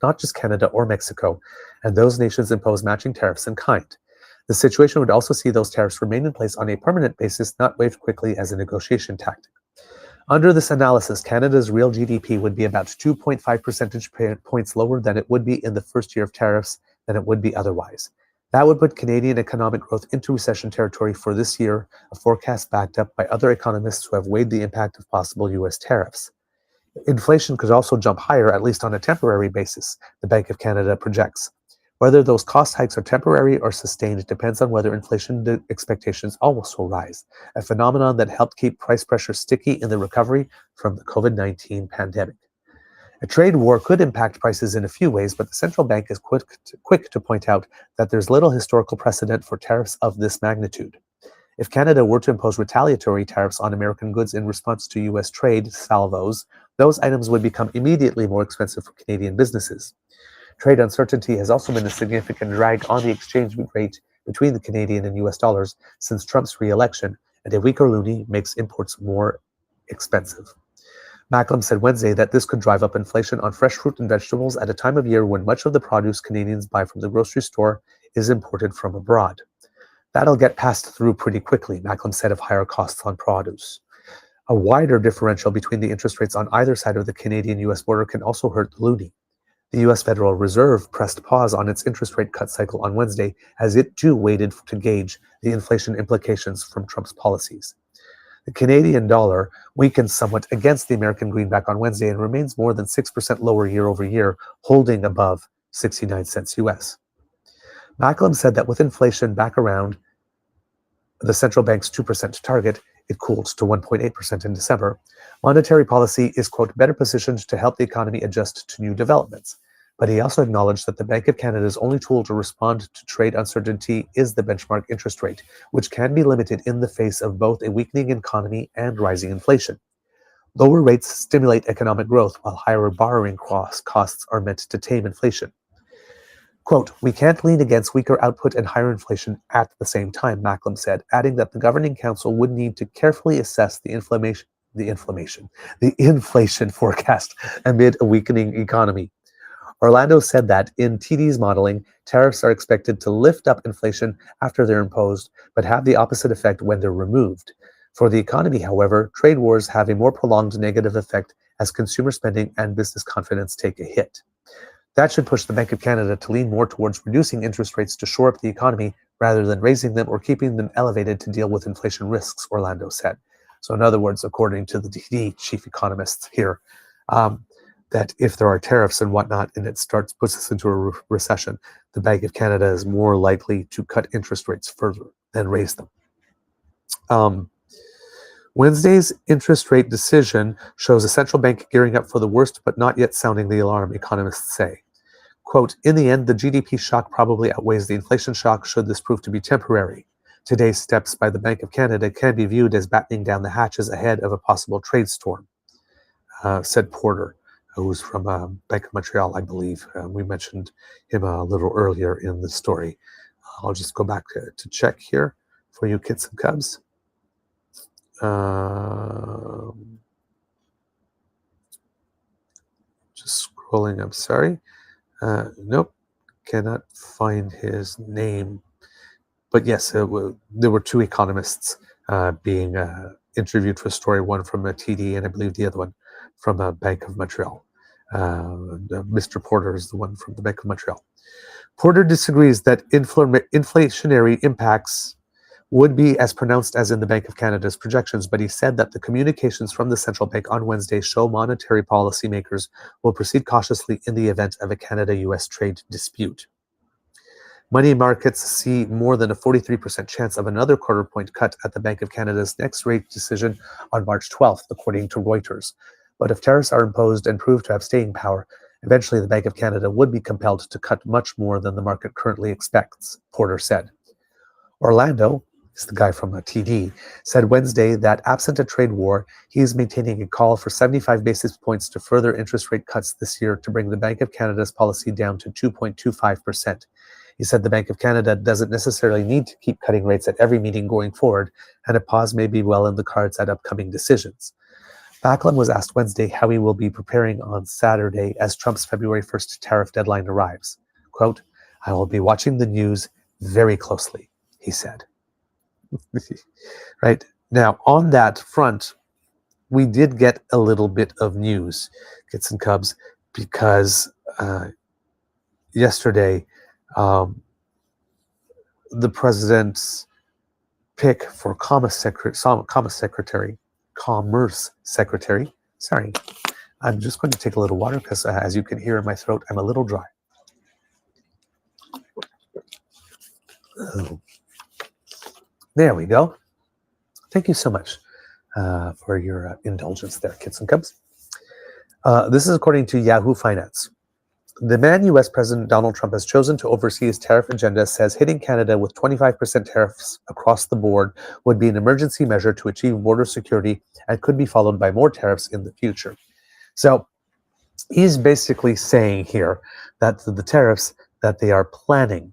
D: not just Canada or Mexico, and those nations impose matching tariffs in kind. The situation would also see those tariffs remain in place on a permanent basis, not waived quickly as a negotiation tactic. Under this analysis, Canada's real GDP would be about 2.5 percentage points lower than it would be in the first year of tariffs than it would be otherwise. That would put Canadian economic growth into recession territory for this year, a forecast backed up by other economists who have weighed the impact of possible U.S. tariffs. Inflation could also jump higher, at least on a temporary basis, the Bank of Canada projects. Whether those cost hikes are temporary or sustained depends on whether inflation expectations also rise, a phenomenon that helped keep price pressure sticky in the recovery from the COVID-19 pandemic. A trade war could impact prices in a few ways, but the central bank is quick to point out that there's little historical precedent for tariffs of this magnitude. If Canada were to impose retaliatory tariffs on American goods in response to U.S. trade salvos, those items would become immediately more expensive for Canadian businesses. Trade uncertainty has also been a significant drag on the exchange rate between the Canadian and U.S. dollars since Trump's re-election, and a weaker loonie makes imports more expensive. Macklem said Wednesday that this could drive up inflation on fresh fruit and vegetables at a time of year when much of the produce Canadians buy from the grocery store is imported from abroad. That'll get passed through pretty quickly, Macklem said of higher costs on produce. A wider differential between the interest rates on either side of the Canadian-U.S. border can also hurt the loonie. The U.S. Federal Reserve pressed pause on its interest rate cut cycle on Wednesday as it too waited to gauge the inflation implications from Trump's policies. The Canadian dollar weakened somewhat against the American greenback on Wednesday and remains more than 6% lower year over year, holding above 69 cents U.S. Macklem said that with inflation back around the central bank's 2% target, it cooled to 1.8% in December. Monetary policy is, quote, better positioned to help the economy adjust to new developments. But he also acknowledged that the Bank of Canada's only tool to respond to trade uncertainty is the benchmark interest rate, which can be limited in the face of both a weakening economy and rising inflation. Lower rates stimulate economic growth, while higher borrowing costs are meant to tame inflation. Quote, we can't lean against weaker output and higher inflation at the same time, Macklem said, adding that the Governing Council would need to carefully assess the inflation forecast amid a weakening economy. Orlando said that in TD's modeling, tariffs are expected to lift up inflation after they're imposed, but have the opposite effect when they're removed. For the economy, however, trade wars have a more prolonged negative effect as consumer spending and business confidence take a hit. That should push the Bank of Canada to lean more towards reducing interest rates to shore up the economy rather than raising them or keeping them elevated to deal with inflation risks, Orlando said. So in other words, according to the TD chief economists here, that if there are tariffs and whatnot and it puts us into a recession, the Bank of Canada is more likely to cut interest rates further than raise them. Wednesday's interest rate decision shows a central bank gearing up for the worst but not yet sounding the alarm, economists say. Quote, in the end, the GDP shock probably outweighs the inflation shock should this prove to be temporary. Today's steps by the Bank of Canada can be viewed as battening down the hatches ahead of a possible trade storm, said Porter, who's from Bank of Montreal, I believe. We mentioned him a little earlier in the story. I'll just go back to check here for you kids and cubs. Just scrolling, I'm sorry. Nope, cannot find his name. But yes, there were two economists being interviewed for story, one from a TD and I believe the other one from a Bank of Montreal. Mr. Porter is the one from the Bank of Montreal. Porter disagrees that inflationary impacts would be as pronounced as in the Bank of Canada's projections, but he said that the communications from the central bank on Wednesday show monetary policymakers will proceed cautiously in the event of a Canada-US trade dispute. Money markets see more than a 43% chance of another quarter point cut at the Bank of Canada's next rate decision on March 12th, according to Reuters. But if tariffs are imposed and prove to have staying power, eventually the Bank of Canada would be compelled to cut much more than the market currently expects, Porter said. Orlando, is the guy from TD, said Wednesday that absent a trade war, he is maintaining a call for 75 basis points to further interest rate cuts this year to bring the Bank of Canada's policy down to 2.25%. He said the Bank of Canada doesn't necessarily need to keep cutting rates at every meeting going forward, and a pause may be well in the cards at upcoming decisions. Macklem was asked Wednesday how he will be preparing on Saturday as Trump's February 1st tariff deadline arrives. Quote, I will be watching the news very closely, he said. Right now, on that front, we did get a little bit of news, Kits and Cubs, because yesterday, the president's pick for Commerce Secretary. Sorry, I'm just going to take a little water because, as you can hear in my throat, I'm a little dry. There we go. Thank you so much for your indulgence there, Kits and Cubs. This is according to Yahoo Finance. The man U.S. President Donald Trump has chosen to oversee his tariff agenda says hitting Canada with 25% tariffs across the board would be an emergency measure to achieve border security and could be followed by more tariffs in the future. So he's basically saying here that the tariffs that they are planning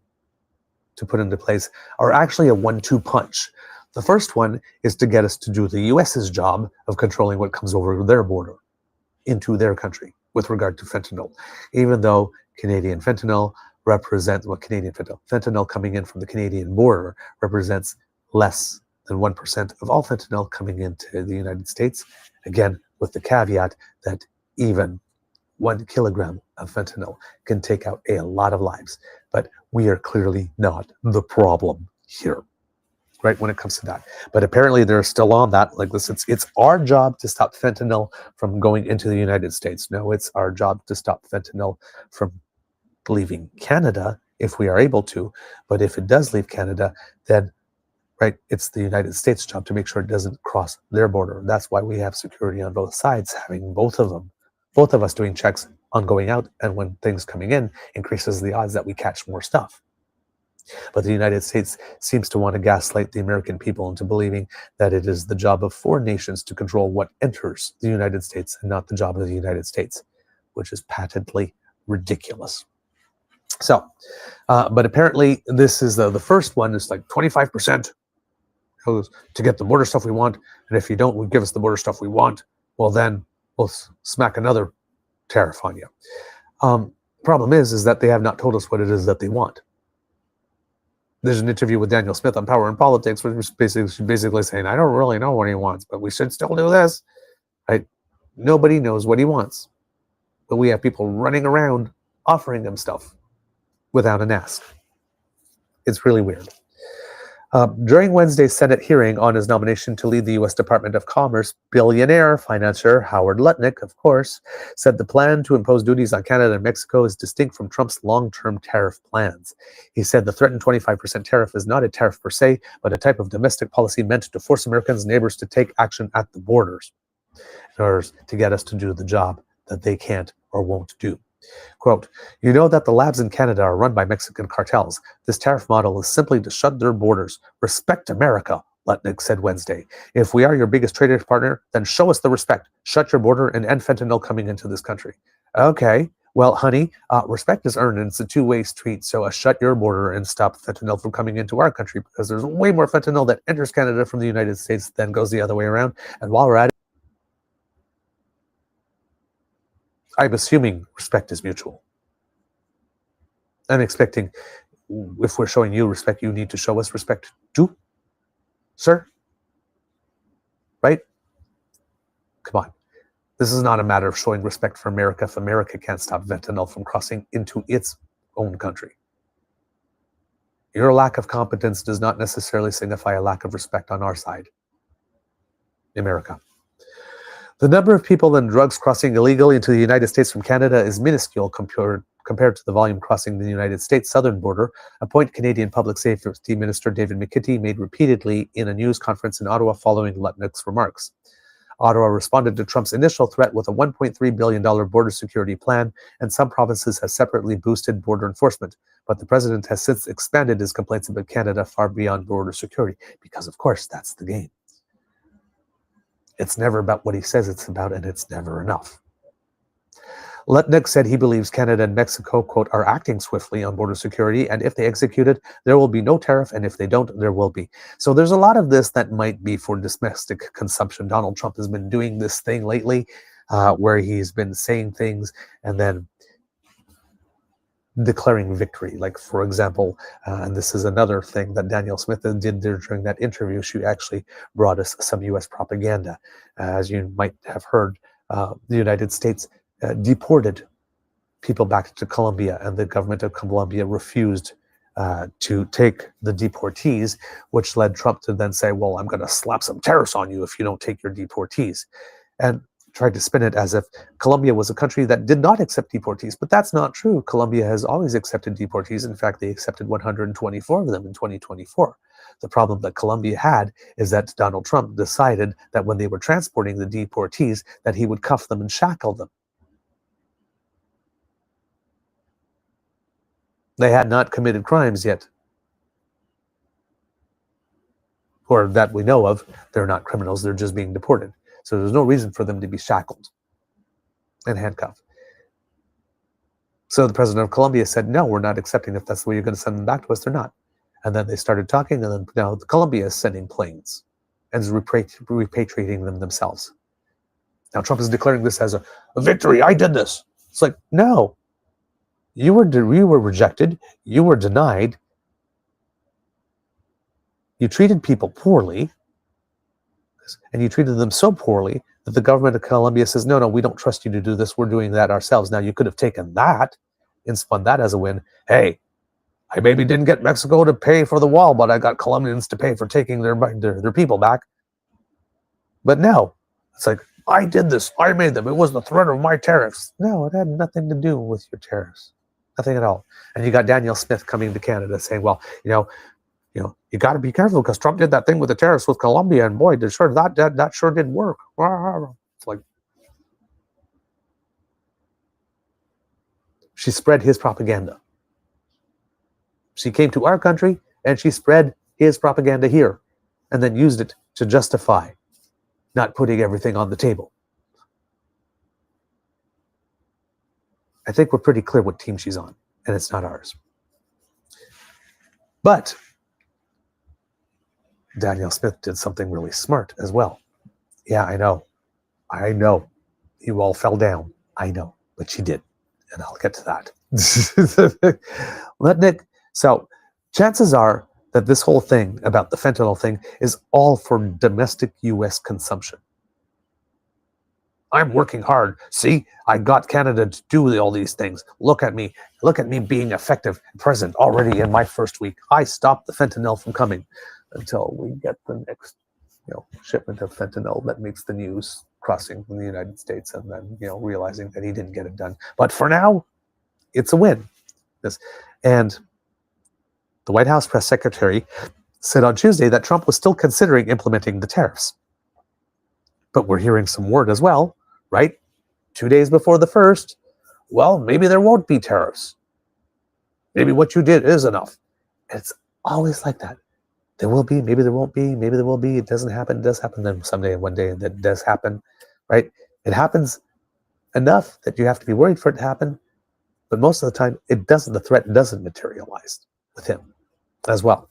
D: to put into place are actually a 1-2 punch. The first one is to get us to do the U.S.'s job of controlling what comes over their border into their country with regard to fentanyl, even though Canadian fentanyl represents fentanyl coming in from the Canadian border represents less than 1% of all fentanyl coming into the United States. Again, with the caveat that even 1 kilogram of fentanyl can take out a lot of lives, but we are clearly not the problem here, right, when it comes to that. But apparently they're still on that, like this, it's our job to stop fentanyl from going into the United States. No, it's our job to stop fentanyl from leaving Canada if we are able to. But if it does leave Canada, then right, it's the United States job to make sure it doesn't cross their border. That's why we have security on both sides, having both of us doing checks on going out, and when things coming in increases the odds that we catch more stuff. But the United States seems to want to gaslight the American people into believing that it is the job of foreign nations to control what enters the United States and not the job of the United States, which is patently ridiculous. So, but apparently this is the first one is like 25% to get the border stuff we want. And if you don't give us the border stuff we want, well, then we'll smack another tariff on you. Problem is that they have not told us what it is that they want. There's an interview with Daniel Smith on Power and Politics, which is basically saying, I don't really know what he wants, but we should still do this. Right? Nobody knows what he wants. But we have people running around offering him stuff without an ask. It's really weird. During Wednesday's Senate hearing on his nomination to lead the U.S. Department of Commerce, billionaire financier Howard Lutnick, of course, said the plan to impose duties on Canada and Mexico is distinct from Trump's long-term tariff plans. He said the threatened 25% tariff is not a tariff per se, but a type of domestic policy meant to force Americans' neighbors to take action at the borders in order to get us to do the job that they can't or won't do. Quote, you know that the labs in Canada are run by Mexican cartels. This tariff model is simply to shut their borders. Respect America, Lutnick said Wednesday. If we are your biggest trading partner, then show us the respect. Shut your border and end fentanyl coming into this country. Okay, well, honey, respect is earned and it's a two-way street. So shut your border and stop fentanyl from coming into our country, because there's way more fentanyl that enters Canada from the United States than goes the other way around. And while we're at it, I'm assuming respect is mutual. I'm expecting, if we're showing you respect, you need to show us respect too, sir. Right? Come on. This is not a matter of showing respect for America if America can't stop fentanyl from crossing into its own country. Your lack of competence does not necessarily signify a lack of respect on our side. America. The number of people and drugs crossing illegally into the United States from Canada is minuscule compared to the volume crossing the United States southern border, a point Canadian Public Safety Minister David McKitty made repeatedly in a news conference in Ottawa following Lutnick's remarks. Ottawa responded to Trump's initial threat with a $1.3 billion border security plan, and some provinces have separately boosted border enforcement. But the president has since expanded his complaints about Canada far beyond border security, because of course that's the game. It's never about what he says it's about, and it's never enough. Lutnick said he believes Canada and Mexico, quote, are acting swiftly on border security, and if they execute it, there will be no tariff, and if they don't, there will be. So there's a lot of this that might be for domestic consumption. Donald Trump has been doing this thing lately where he's been saying things and then declaring victory. Like, for example, and this is another thing that Danielle Smith did there during that interview, she actually brought us some US propaganda. As you might have heard, the United States deported people back to Colombia, and the government of Colombia refused to take the deportees, which led Trump to then say, well, I'm going to slap some tariffs on you if you don't take your deportees. And tried to spin it as if Colombia was a country that did not accept deportees, but that's not true. Colombia has always accepted deportees. In fact, they accepted 124 of them in 2024. The problem that Colombia had is that Donald Trump decided that when they were transporting the deportees, that he would cuff them and shackle them. They had not committed crimes yet, or that we know of. They're not criminals, they're just being deported. So there's no reason for them to be shackled and handcuffed. So the president of Colombia said, no, we're not accepting. If that's the way you're going to send them back to us, they're not. And then they started talking, and then now Colombia is sending planes and is repatriating them themselves. Now Trump is declaring this as a victory. I did this. It's like, no. You were rejected. You were denied. You treated people poorly. And you treated them so poorly that the government of Colombia says, no, we don't trust you to do this. We're doing that ourselves. Now, you could have taken that and spun that as a win. Hey, I maybe didn't get Mexico to pay for the wall, but I got Colombians to pay for taking their people back. But no, it's like, I did this. I made them. It was the threat of my tariffs. No, it had nothing to do with your tariffs. Nothing at all. And you got Danielle Smith coming to Canada saying, well, you got to be careful because Trump did that thing with the tariffs with Colombia, and boy, that sure did work. It's like, she spread his propaganda. She came to our country and she spread his propaganda here, and then used it to justify not putting everything on the table. I think we're pretty clear what team she's on, and it's not ours. But Danielle Smith did something really smart as well. Yeah, I know. You all fell down. I know, but she did. And I'll get to that. So chances are that this whole thing about the fentanyl thing is all for domestic U.S. consumption. I'm working hard. See, I got Canada to do all these things. Look at me being effective and present already in my first week. I stopped the fentanyl from coming. Until we get the next, shipment of fentanyl that makes the news crossing from the United States, and then, realizing that he didn't get it done. But for now, it's a win. And the White House press secretary said on Tuesday that Trump was still considering implementing the tariffs. But we're hearing some word as well, right? 2 days before the 1st, well, maybe there won't be tariffs. Maybe what you did is enough. It's always like that. There will be, maybe there won't be, maybe there will be. It doesn't happen. It does happen then someday, one day, and that does happen, right? It happens enough that you have to be worried for it to happen, but most of the time, it doesn't. The threat doesn't materialize with him as well.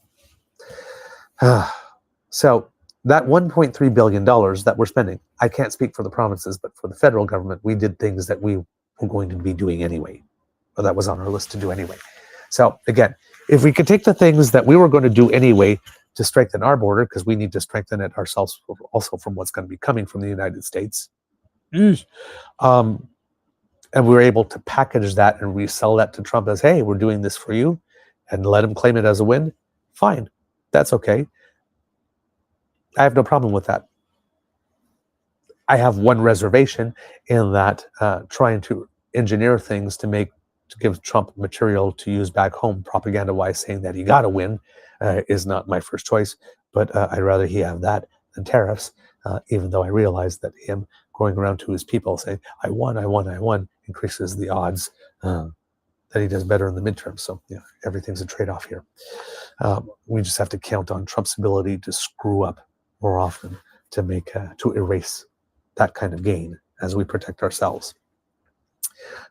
D: So that $1.3 billion that we're spending, I can't speak for the provinces, but for the federal government, we did things that we were going to be doing anyway, or that was on our list to do anyway. So again, if we could take the things that we were going to do anyway to strengthen our border, because we need to strengthen it ourselves also from what's going to be coming from the United States, and we were able to package that and resell that to Trump as, hey, we're doing this for you, and let him claim it as a win, fine, that's okay. I have no problem with that. I have one reservation in that trying to engineer things to give Trump material to use back home propaganda-wise, saying that he got to win is not my first choice, but I'd rather he have that than tariffs, even though I realize that him going around to his people saying, I won, increases the odds that he does better in the midterm. So everything's a trade-off here. We just have to count on Trump's ability to screw up more often to erase that kind of gain as we protect ourselves.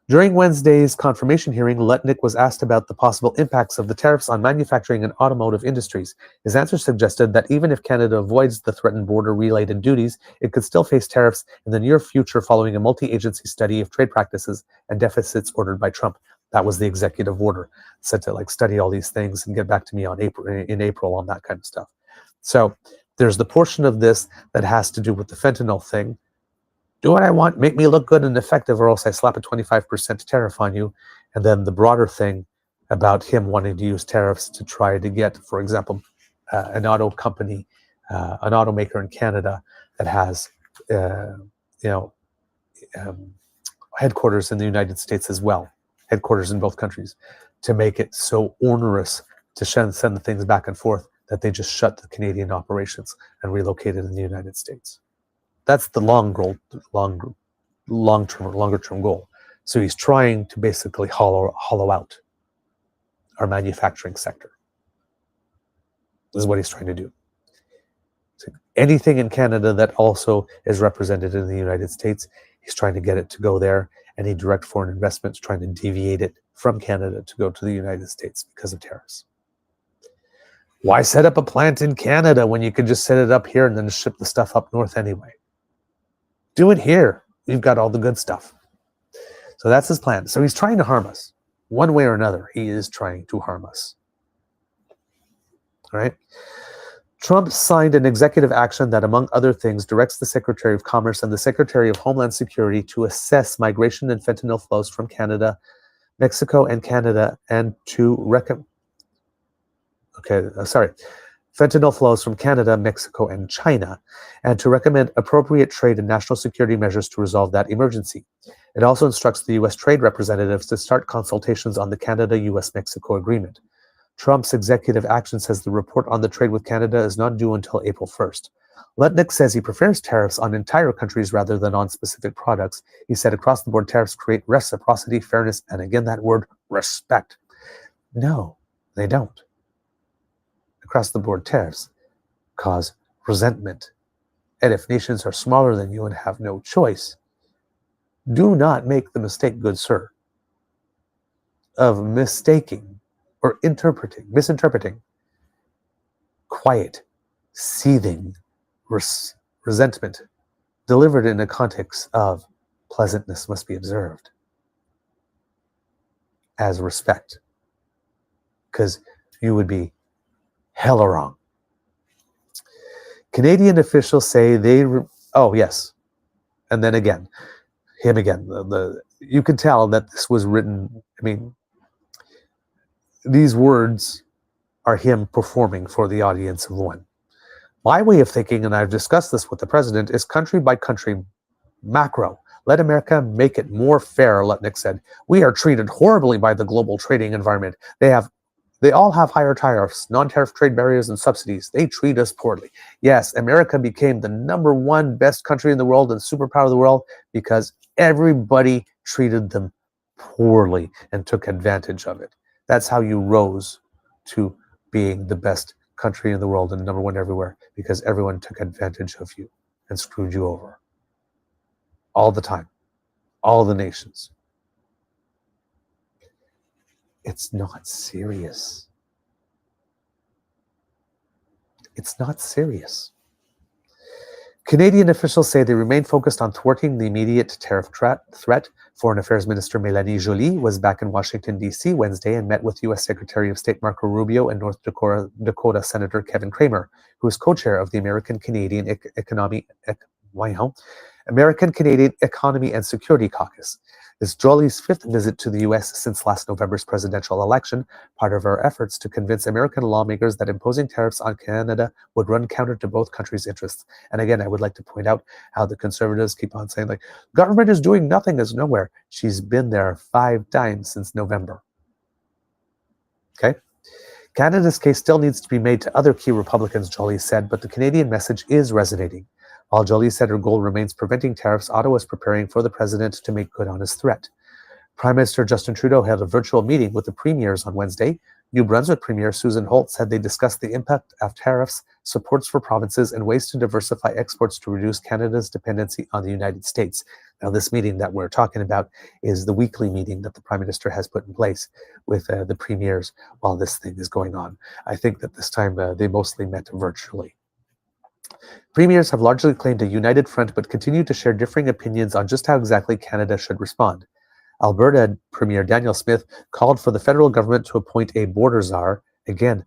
D: During Wednesday's confirmation hearing, Lutnick was asked about the possible impacts of the tariffs on manufacturing and automotive industries. His answer suggested that even if Canada avoids the threatened border-related duties, it could still face tariffs in the near future following a multi-agency study of trade practices and deficits ordered by Trump. That was the executive order, said to like study all these things and get back to me in April on that kind of stuff. So there's the portion of this that has to do with the fentanyl thing. Do what I want, make me look good and effective, or else I slap a 25% tariff on you. And then the broader thing about him wanting to use tariffs to try to get, for example, an auto company, an automaker in Canada that has, headquarters in the United States as well, headquarters in both countries, to make it so onerous to send the things back and forth that they just shut the Canadian operations and relocate it in the United States. That's the longer term goal. So he's trying to basically hollow out our manufacturing sector. This is what he's trying to do. So anything in Canada that also is represented in the United States, he's trying to get it to go there. Any direct foreign investments, trying to deviate it from Canada to go to the United States because of tariffs. Why set up a plant in Canada when you could just set it up here and then ship the stuff up north anyway? Do it here. We've got all the good stuff. So that's his plan. So he's trying to harm us. One way or another, he is trying to harm us. All right? Trump signed an executive action that, among other things, directs the Secretary of Commerce and the Secretary of Homeland Security to assess migration and fentanyl flows from Canada, Mexico, and Canada, and to fentanyl flows from Canada, Mexico, and China, and to recommend appropriate trade and national security measures to resolve that emergency. It also instructs the U.S. trade representatives to start consultations on the Canada-U.S.-Mexico agreement. Trump's executive action says the report on the trade with Canada is not due until April 1st. Letnick says he prefers tariffs on entire countries rather than on specific products. He said across-the-board tariffs create reciprocity, fairness, and again that word, respect. No, they don't. Across-the-board tariffs cause resentment. And if nations are smaller than you and have no choice, do not make the mistake, good sir, of mistaking or misinterpreting quiet, seething resentment delivered in a context of pleasantness must be observed as respect, because you would be hella wrong. Canadian officials say and then again, him again. You could tell that this was written. I mean, these words are him performing for the audience of one. My way of thinking, and I've discussed this with the president, is country by country macro. Let America make it more fair, Letnick said. We are treated horribly by the global trading environment. They all have higher tariffs, non-tariff trade barriers, and subsidies. They treat us poorly. Yes, America became the #1 best country in the world and superpower of the world because everybody treated them poorly and took advantage of it. That's how you rose to being the best country in the world and #1 everywhere, because everyone took advantage of you and screwed you over. All the time. All the nations. It's not serious. It's not serious. Canadian officials say they remain focused on thwarting the immediate tariff threat. Foreign Affairs Minister Mélanie Joly was back in Washington, D.C. Wednesday and met with U.S. Secretary of State Marco Rubio and North Dakota Senator Kevin Cramer, who is co-chair of the American-Canadian Economy and Security Caucus. It's Joly's 5th visit to the U.S. since last November's presidential election, part of our efforts to convince American lawmakers that imposing tariffs on Canada would run counter to both countries' interests. And again, I would like to point out how the conservatives keep on saying, like, government is doing nothing, is nowhere. She's been there 5 times since November. Okay? Canada's case still needs to be made to other key Republicans, Joly said, but the Canadian message is resonating. While Joly said her goal remains preventing tariffs, Ottawa is preparing for the president to make good on his threat. Prime Minister Justin Trudeau held a virtual meeting with the premiers on Wednesday. New Brunswick Premier Susan Holt said they discussed the impact of tariffs, supports for provinces, and ways to diversify exports to reduce Canada's dependency on the United States. Now, this meeting that we're talking about is the weekly meeting that the Prime Minister has put in place with the premiers while this thing is going on. I think that this time they mostly met virtually. Premiers have largely claimed a united front but continue to share differing opinions on just how exactly Canada should respond. Alberta Premier Daniel Smith called for the federal government to appoint a border czar, again,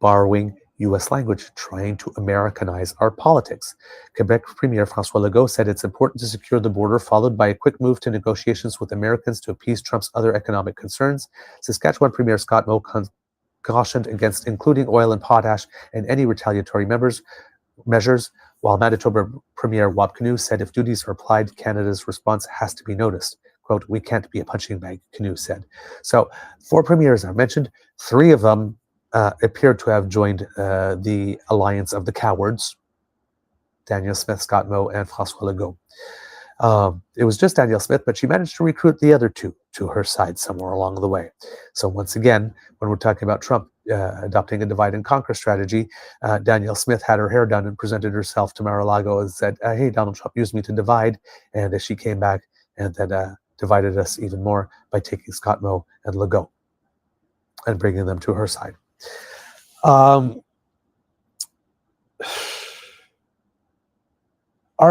D: borrowing U.S. language, trying to Americanize our politics. Quebec Premier François Legault said it's important to secure the border, followed by a quick move to negotiations with Americans to appease Trump's other economic concerns. Saskatchewan Premier Scott Moe cautioned against including oil and potash in any retaliatory measures, while Manitoba Premier Wab Kinew said if duties are applied, Canada's response has to be noticed. Quote, "We can't be a punching bag," Kinew said. So 4 premiers are mentioned. 3 of them appeared to have joined the Alliance of the Cowards, Daniel Smith, Scott Moe, and François Legault. It was just Danielle Smith, but she managed to recruit the other 2 to her side somewhere along the way. So once again, when we're talking about Trump adopting a divide and conquer strategy, Danielle Smith had her hair done and presented herself to Mar-a-Lago and said, hey, Donald Trump used me to divide. And as she came back and then divided us even more by taking Scott Moe and Legault and bringing them to her side. Our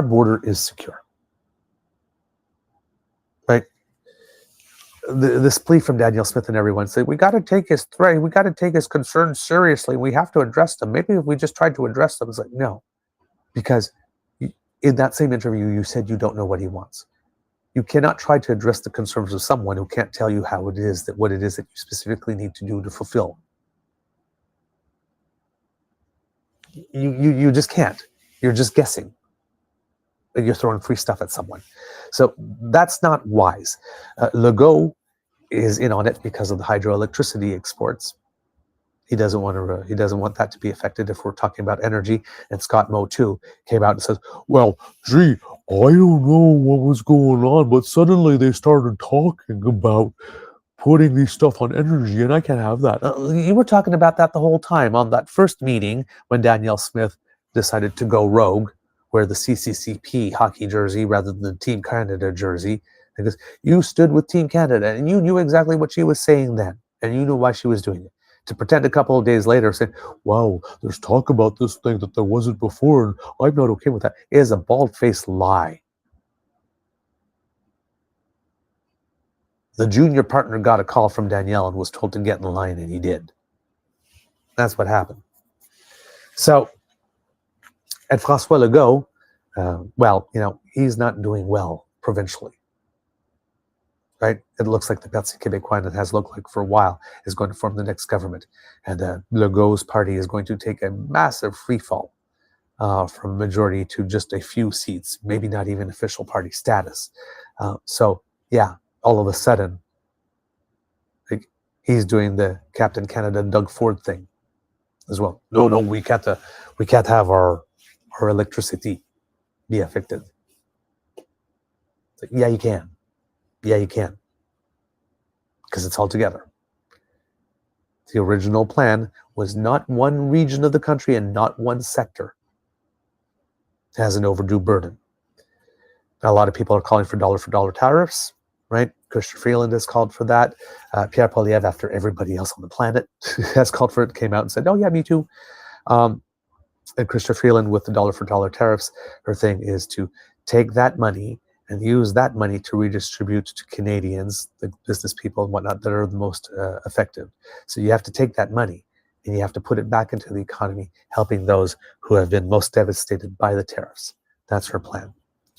D: border is secure. Right? This plea from Danielle Smith and everyone said, we got to take his threat, we got to take his concerns seriously. We have to address them. Maybe if we just tried to address them, it's like, no. Because in that same interview, you said you don't know what he wants. You cannot try to address the concerns of someone who can't tell you how it is that what it is that you specifically need to do to fulfill. You just can't. You're just guessing. You're throwing free stuff at someone. So that's not wise. Legault is in on it because of the hydroelectricity exports. He doesn't want to. He doesn't want that to be affected if we're talking about energy. And Scott Moe too came out and says, "Well, gee, I don't know what was going on, but suddenly they started talking about putting these stuff on energy, and I can't have that." You were talking about that the whole time on that first meeting when Danielle Smith decided to go rogue, wear the CCCP hockey jersey rather than the Team Canada jersey, because you stood with Team Canada and you knew exactly what she was saying then, and you knew why she was doing it. To pretend a couple of days later, say, wow, there's talk about this thing that there wasn't before, and I'm not okay with that, is a bald-faced lie. The junior partner got a call from Danielle and was told to get in line, and he did. That's what happened. So, at François Legault, well, you know, he's not doing well provincially. Right? It looks like the Parti Québécois, and it has looked like for a while, is going to form the next government. And Legault's party is going to take a massive free fall from majority to just a few seats, maybe not even official party status. So, yeah, all of a sudden, like, he's doing the Captain Canada Doug Ford thing as well. No, we can't have our electricity be affected. Like, yeah, you can. Yeah, you can. Because it's all together. The original plan was not one region of the country and not one sector has an overdue burden. Now, a lot of people are calling for dollar tariffs, right? Chrystia Freeland has called for that. Pierre Poilievre, after everybody else on the planet has called for it, came out and said, oh yeah, me too. And Chrystia Freeland with the dollar tariffs, her thing is to take that money and use that money to redistribute to Canadians, the business people and whatnot that are the most effective. So you have to take that money and you have to put it back into the economy, helping those who have been most devastated by the tariffs. That's her plan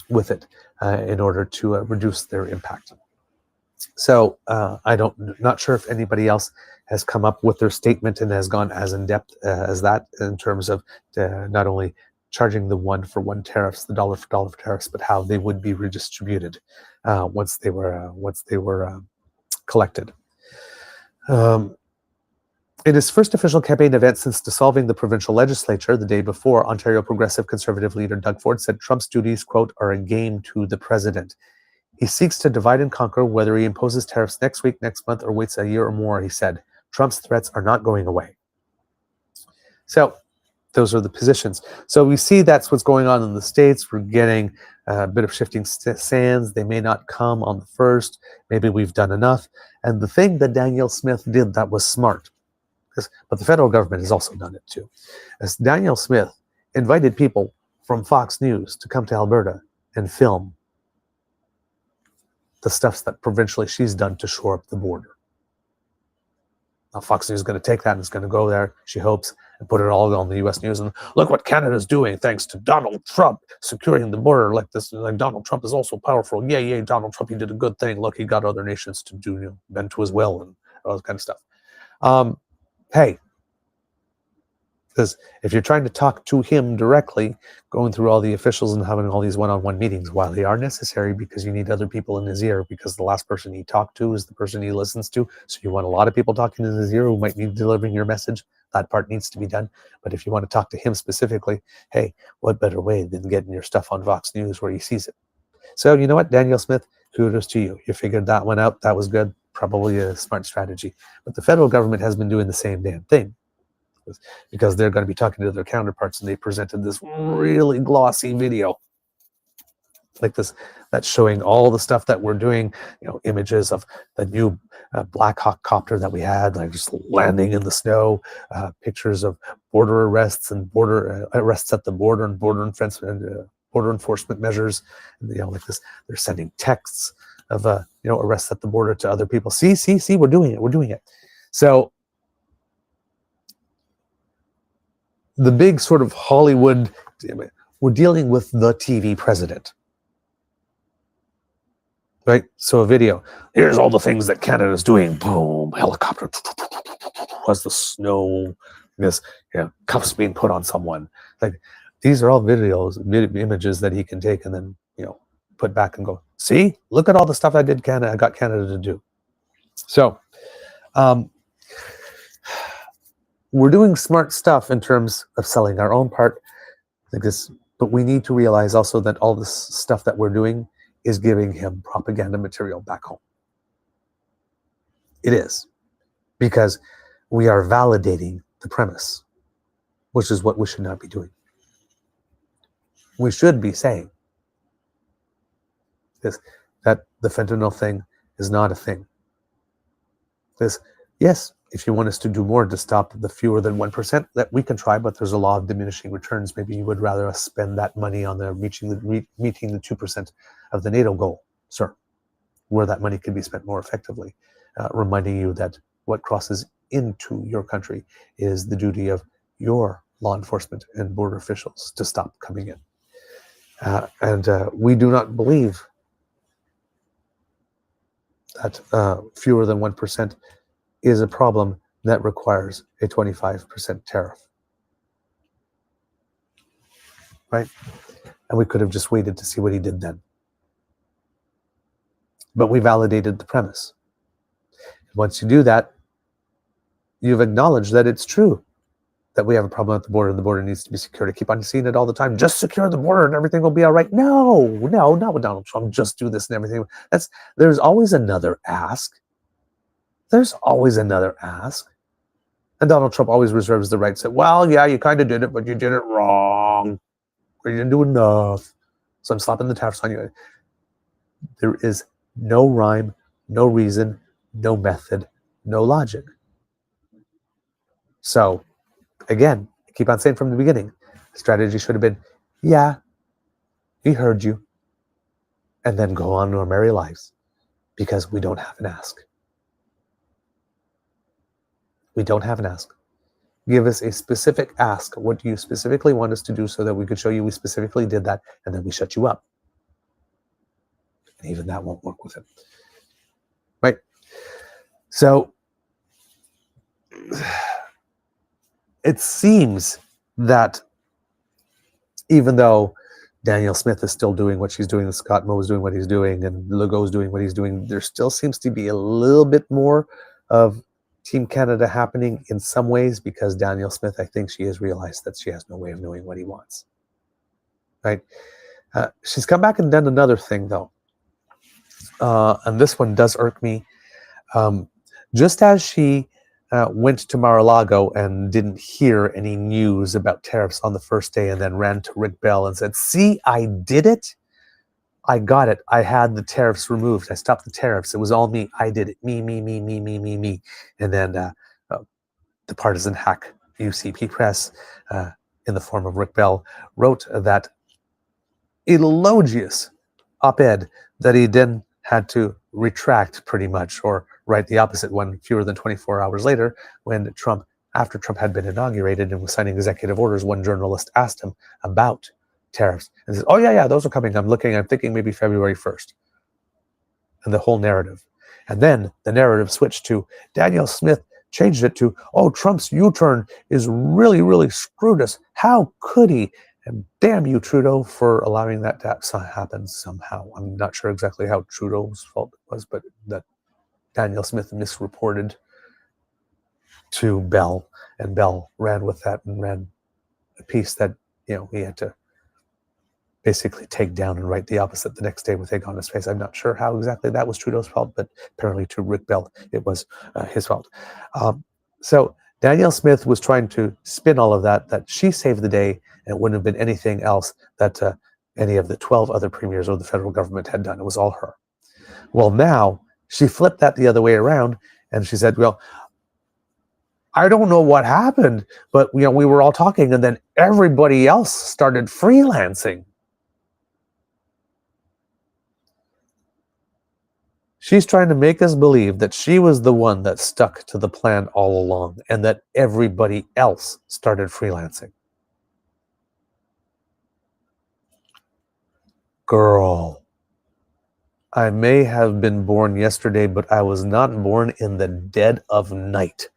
D: with it in order to reduce their impact. So not sure if anybody else has come up with their statement and has gone as in depth as that in terms of not only charging the one-for-one tariffs, the dollar-for-dollar tariffs, but how they would be redistributed once they were collected. In his first official campaign event since dissolving the provincial legislature the day before, Ontario Progressive Conservative leader Doug Ford said Trump's duties, quote, are a game to the president. He seeks to divide and conquer, whether he imposes tariffs next week, next month, or waits a year or more, he said. Trump's threats are not going away. So those are the positions. So we see that's what's going on in the States. We're getting a bit of shifting sands. They may not come on the first. Maybe we've done enough. And the thing that Danielle Smith did that was smart, but the federal government has also done it too, as Danielle Smith invited people from Fox News to come to Alberta and film the stuff that provincially she's done to shore up the border. Now, Fox News is going to take that and it's going to go there, she hopes, and put it all on the U.S. news. And look what Canada's doing thanks to Donald Trump securing the border like this. Like Donald Trump is also powerful. Yay, Donald Trump, he did a good thing. Look, he got other nations to do, bend to his will and all that kind of stuff. Hey, because if you're trying to talk to him directly, going through all the officials and having all these one-on-one meetings, while they are necessary because you need other people in his ear, because the last person he talked to is the person he listens to. So you want a lot of people talking in his ear who might be delivering your message. That part needs to be done. But if you want to talk to him specifically, hey, what better way than getting your stuff on Fox News where he sees it? So you know what, Danielle Smith, kudos to you. You figured that one out. That was good. Probably a smart strategy. But the federal government has been doing the same damn thing, because they're going to be talking to their counterparts, and they presented this really glossy video like this that's showing all the stuff that we're doing, images of the new Black Hawk copter that we had, like just landing in the snow, pictures of border arrests and border arrests at the border and border enforcement measures, and, like this, they're sending texts of arrests at the border to other people. See, we're doing it. So the big sort of Hollywood, we're dealing with the TV president, right? So a video, here's all the things that Canada's doing. Boom, helicopter, as the snow, this, cuffs being put on someone. Like, these are all videos, images that he can take and then, put back and go, see, look at all the stuff I got Canada to do. So, we're doing smart stuff in terms of selling our own part, but we need to realize also that all this stuff that we're doing is giving him propaganda material back home. It is, because we are validating the premise, which is what we should not be doing. We should be saying that the fentanyl thing is not a thing. Yes, if you want us to do more to stop the fewer than 1%, that we can try, but there's a law of diminishing returns. Maybe you would rather us spend that money on meeting the 2% of the NATO goal, sir, where that money could be spent more effectively, reminding you that what crosses into your country is the duty of your law enforcement and border officials to stop coming in. And we do not believe that fewer than 1% is a problem that requires a 25% tariff, right? And we could have just waited to see what he did then. But we validated the premise. Once you do that, you've acknowledged that it's true that we have a problem at the border and the border needs to be secured. I keep on seeing it all the time. Just secure the border and everything will be all right. No, not with Donald Trump. Just do this and everything. There's always another ask. There's always another ask. And Donald Trump always reserves the right to say, well, yeah, you kind of did it, but you did it wrong. Or you didn't do enough. So I'm slapping the tariffs on you. There is no rhyme, no reason, no method, no logic. So, again, I keep on saying from the beginning, the strategy should have been, yeah, we heard you, and then go on to our merry lives, because we don't have an ask. We don't have an ask. Give us a specific ask. What do you specifically want us to do so that we could show you we specifically did that, and then we shut you up. And even that won't work with it. Right? So, it seems that even though Danielle Smith is still doing what she's doing, Scott Moe is doing what he's doing, and Legault's doing what he's doing, there still seems to be a little bit more of Team Canada happening in some ways, because Danielle Smith, I think she has realized that she has no way of knowing what he wants. Right? She's come back and done another thing, though. And this one does irk me. Just as she went to Mar-a-Lago and didn't hear any news about tariffs on the first day, and then ran to Rick Bell and said, see, I did it. I got it. I had the tariffs removed. I stopped the tariffs. It was all me. I did it. Me. And then the partisan hack UCP Press, in the form of Rick Bell, wrote that elogious op-ed that he then had to retract pretty much, or write the opposite one fewer than 24 hours later, when after Trump had been inaugurated and was signing executive orders, one journalist asked him about tariffs and says, "Oh yeah, those are coming. I'm thinking maybe February 1st." And the whole narrative. And then the narrative switched to Danielle Smith changed it to, "Oh, Trump's U-turn is really, really screwed us. How could he? And damn you, Trudeau, for allowing that to happen somehow." I'm not sure exactly how Trudeau's fault it was, but that Danielle Smith misreported to Bell, and Bell ran with that and ran a piece that, he had to basically take down and write the opposite the next day with egg on his face. I'm not sure how exactly that was Trudeau's fault, but apparently to Rick Bell, it was his fault. So Danielle Smith was trying to spin all of that she saved the day, and it wouldn't have been anything else that any of the 12 other premiers or the federal government had done. It was all her. Well, now she flipped that the other way around, and she said, "Well, I don't know what happened, but we were all talking, and then everybody else started freelancing." She's trying to make us believe that she was the one that stuck to the plan all along, and that everybody else started freelancing. Girl, I may have been born yesterday, but I was not born in the dead of night.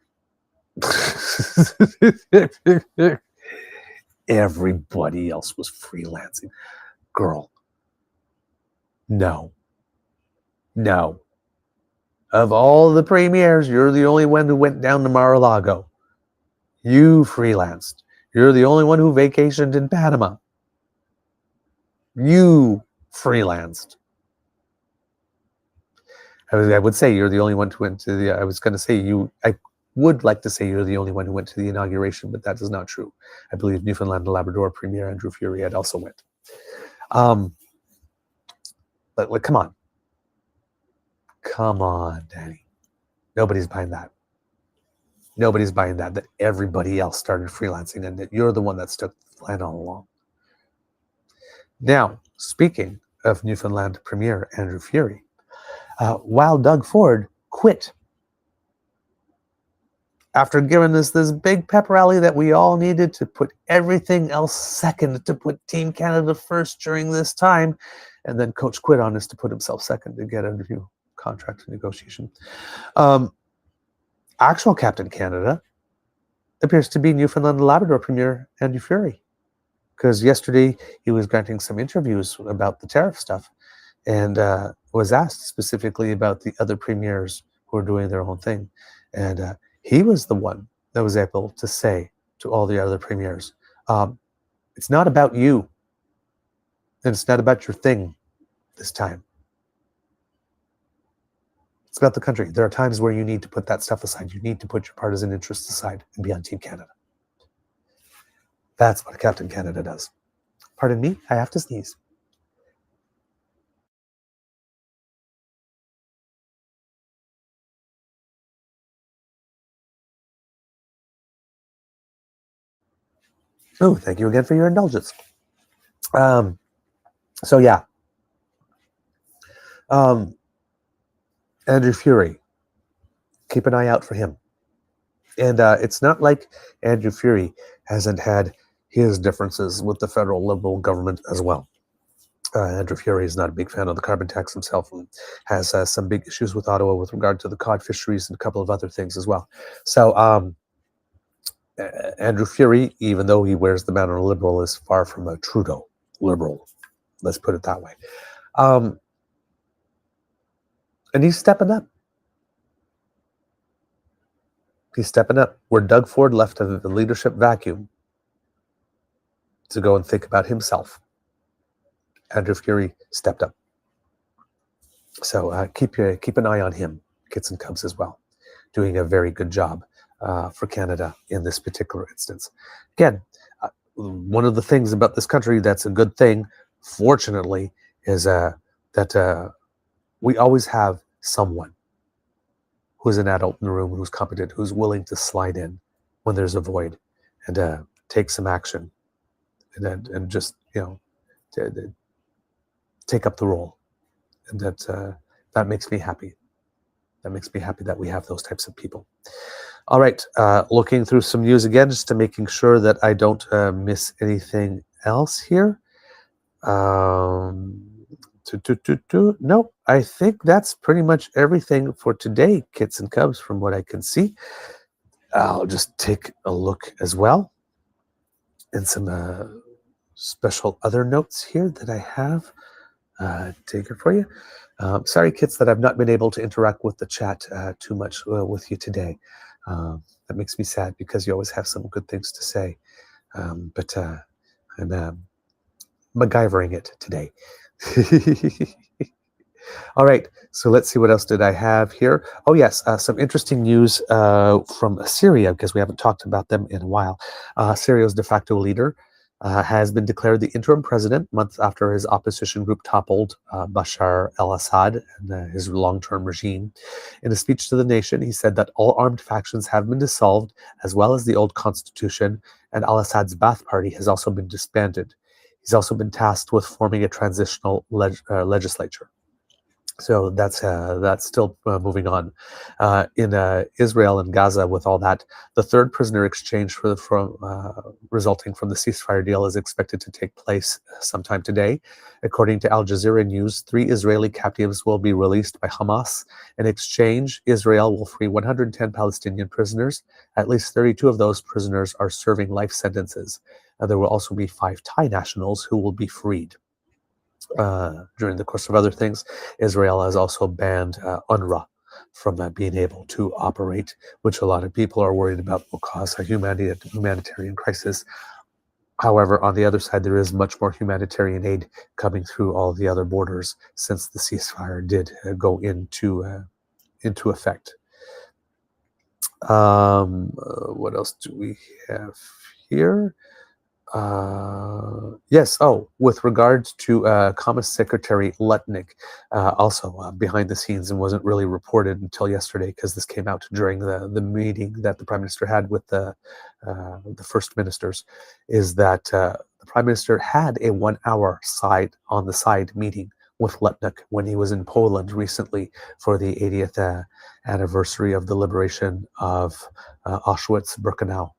D: Everybody else was freelancing. Girl, no. Of all the premiers, you're the only one who went down to Mar-a-Lago. You freelanced. You're the only one who vacationed in Panama. You freelanced. I would say you're the only one who went to the, I was going to say I would like to say you're the only one who went to the inauguration, but that is not true. I believe Newfoundland and Labrador Premier Andrew Furey had also went. But come on. Come on, Danny. Nobody's buying that. Nobody's buying that everybody else started freelancing and that you're the one that stuck the plan all along. Now, speaking of Newfoundland Premier Andrew Furey, while Doug Ford quit after giving us this big pep rally that we all needed to put everything else second, to put Team Canada first during this time, and then Coach quit on us to put himself second to get a new contract negotiation. Actual Captain Canada appears to be Newfoundland and Labrador Premier Andrew Furey, because yesterday he was granting some interviews about the tariff stuff, and was asked specifically about the other premiers who are doing their own thing, and he was the one that was able to say to all the other premiers, "It's not about you, and it's not about your thing this time. It's about the country. There are times where you need to put that stuff aside. You need to put your partisan interests aside and be on Team Canada." That's what Captain Canada does. Pardon me, I have to sneeze. Oh, thank you again for your indulgence. So yeah. Andrew Furey, keep an eye out for him. And it's not like Andrew Furey hasn't had his differences with the federal Liberal government as well. Andrew Furey is not a big fan of the carbon tax himself, and has some big issues with Ottawa with regard to the cod fisheries and a couple of other things as well. So Andrew Furey, even though he wears the banner of Liberal, is far from a Trudeau Liberal. Let's put it that way. And he's stepping up. He's stepping up. Where Doug Ford left the leadership vacuum to go and think about himself, Andrew Furey stepped up. So keep an eye on him, Kits and Cubs as well, doing a very good job for Canada in this particular instance. Again, one of the things about this country that's a good thing, fortunately, is that we always have someone who's an adult in the room, who's competent, who's willing to slide in when there's a void, and take some action, and just take up the role, and that that makes me happy. That makes me happy that we have those types of people. All right, looking through some news again, just to making sure that I don't miss anything else here. No, I think that's pretty much everything for today, kits and cubs, from what I can see. I'll just take a look as well, and some special other notes here that I have taken for you. Sorry, kids, that I've not been able to interact with the chat too much with you today. That makes me sad because you always have some good things to say. But I'm MacGyvering it today. All right, so let's see, what else did I have here? Oh yes, some interesting news from Syria, because we haven't talked about them in a while. Syria's de facto leader has been declared the interim president months after his opposition group toppled Bashar al-Assad and his long-term regime. In a speech to the nation, he said that all armed factions have been dissolved, as well as the old constitution, and al-Assad's Ba'ath Party has also been disbanded. He's also been tasked with forming a transitional legislature. So that's still moving on. In Israel and Gaza, with all that, the third prisoner exchange resulting from the ceasefire deal is expected to take place sometime today. According to Al Jazeera News, 3 Israeli captives will be released by Hamas. In exchange, Israel will free 110 Palestinian prisoners. At least 32 of those prisoners are serving life sentences. There will also be 5 Thai nationals who will be freed. During the course of other things, Israel has also banned UNRWA from being able to operate, which a lot of people are worried about will cause a humanitarian crisis. However, on the other side, there is much more humanitarian aid coming through all the other borders since the ceasefire did go into effect. What else do we have here? Yes. Oh, with regards to Commerce Secretary Lutnick, also behind the scenes and wasn't really reported until yesterday, because this came out during the meeting that the Prime Minister had with the First Ministers, is that the Prime Minister had a 1-hour side meeting with Lutnick when he was in Poland recently for the 80th anniversary of the liberation of Auschwitz-Birkenau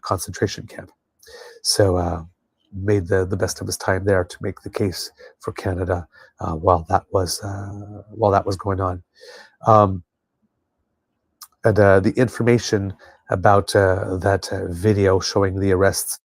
D: concentration camp. So made the best of his time there to make the case for Canada while that was going on. And the information about that video showing the arrests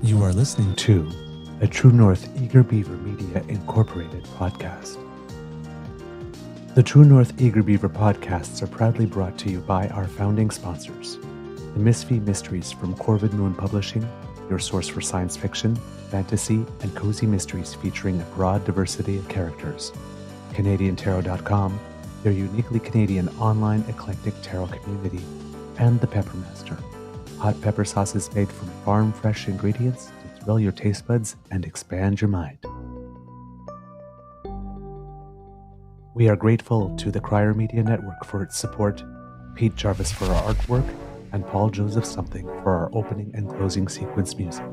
B: You are listening to a True North Eager Beaver Media Incorporated podcast. The True North Eager Beaver podcasts are proudly brought to you by our founding sponsors, the Misfit Mysteries from Corvid Moon Publishing, your source for science fiction, fantasy, and cozy mysteries featuring a broad diversity of characters. CanadianTarot.com, their uniquely Canadian online eclectic tarot community, and the Peppermaster, hot pepper sauces made from farm-fresh ingredients to thrill your taste buds and expand your mind. We are grateful to the Crier Media Network for its support, Pete Jarvis for our artwork, and Paul Joseph Something for our opening and closing sequence music.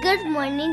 A: Good morning.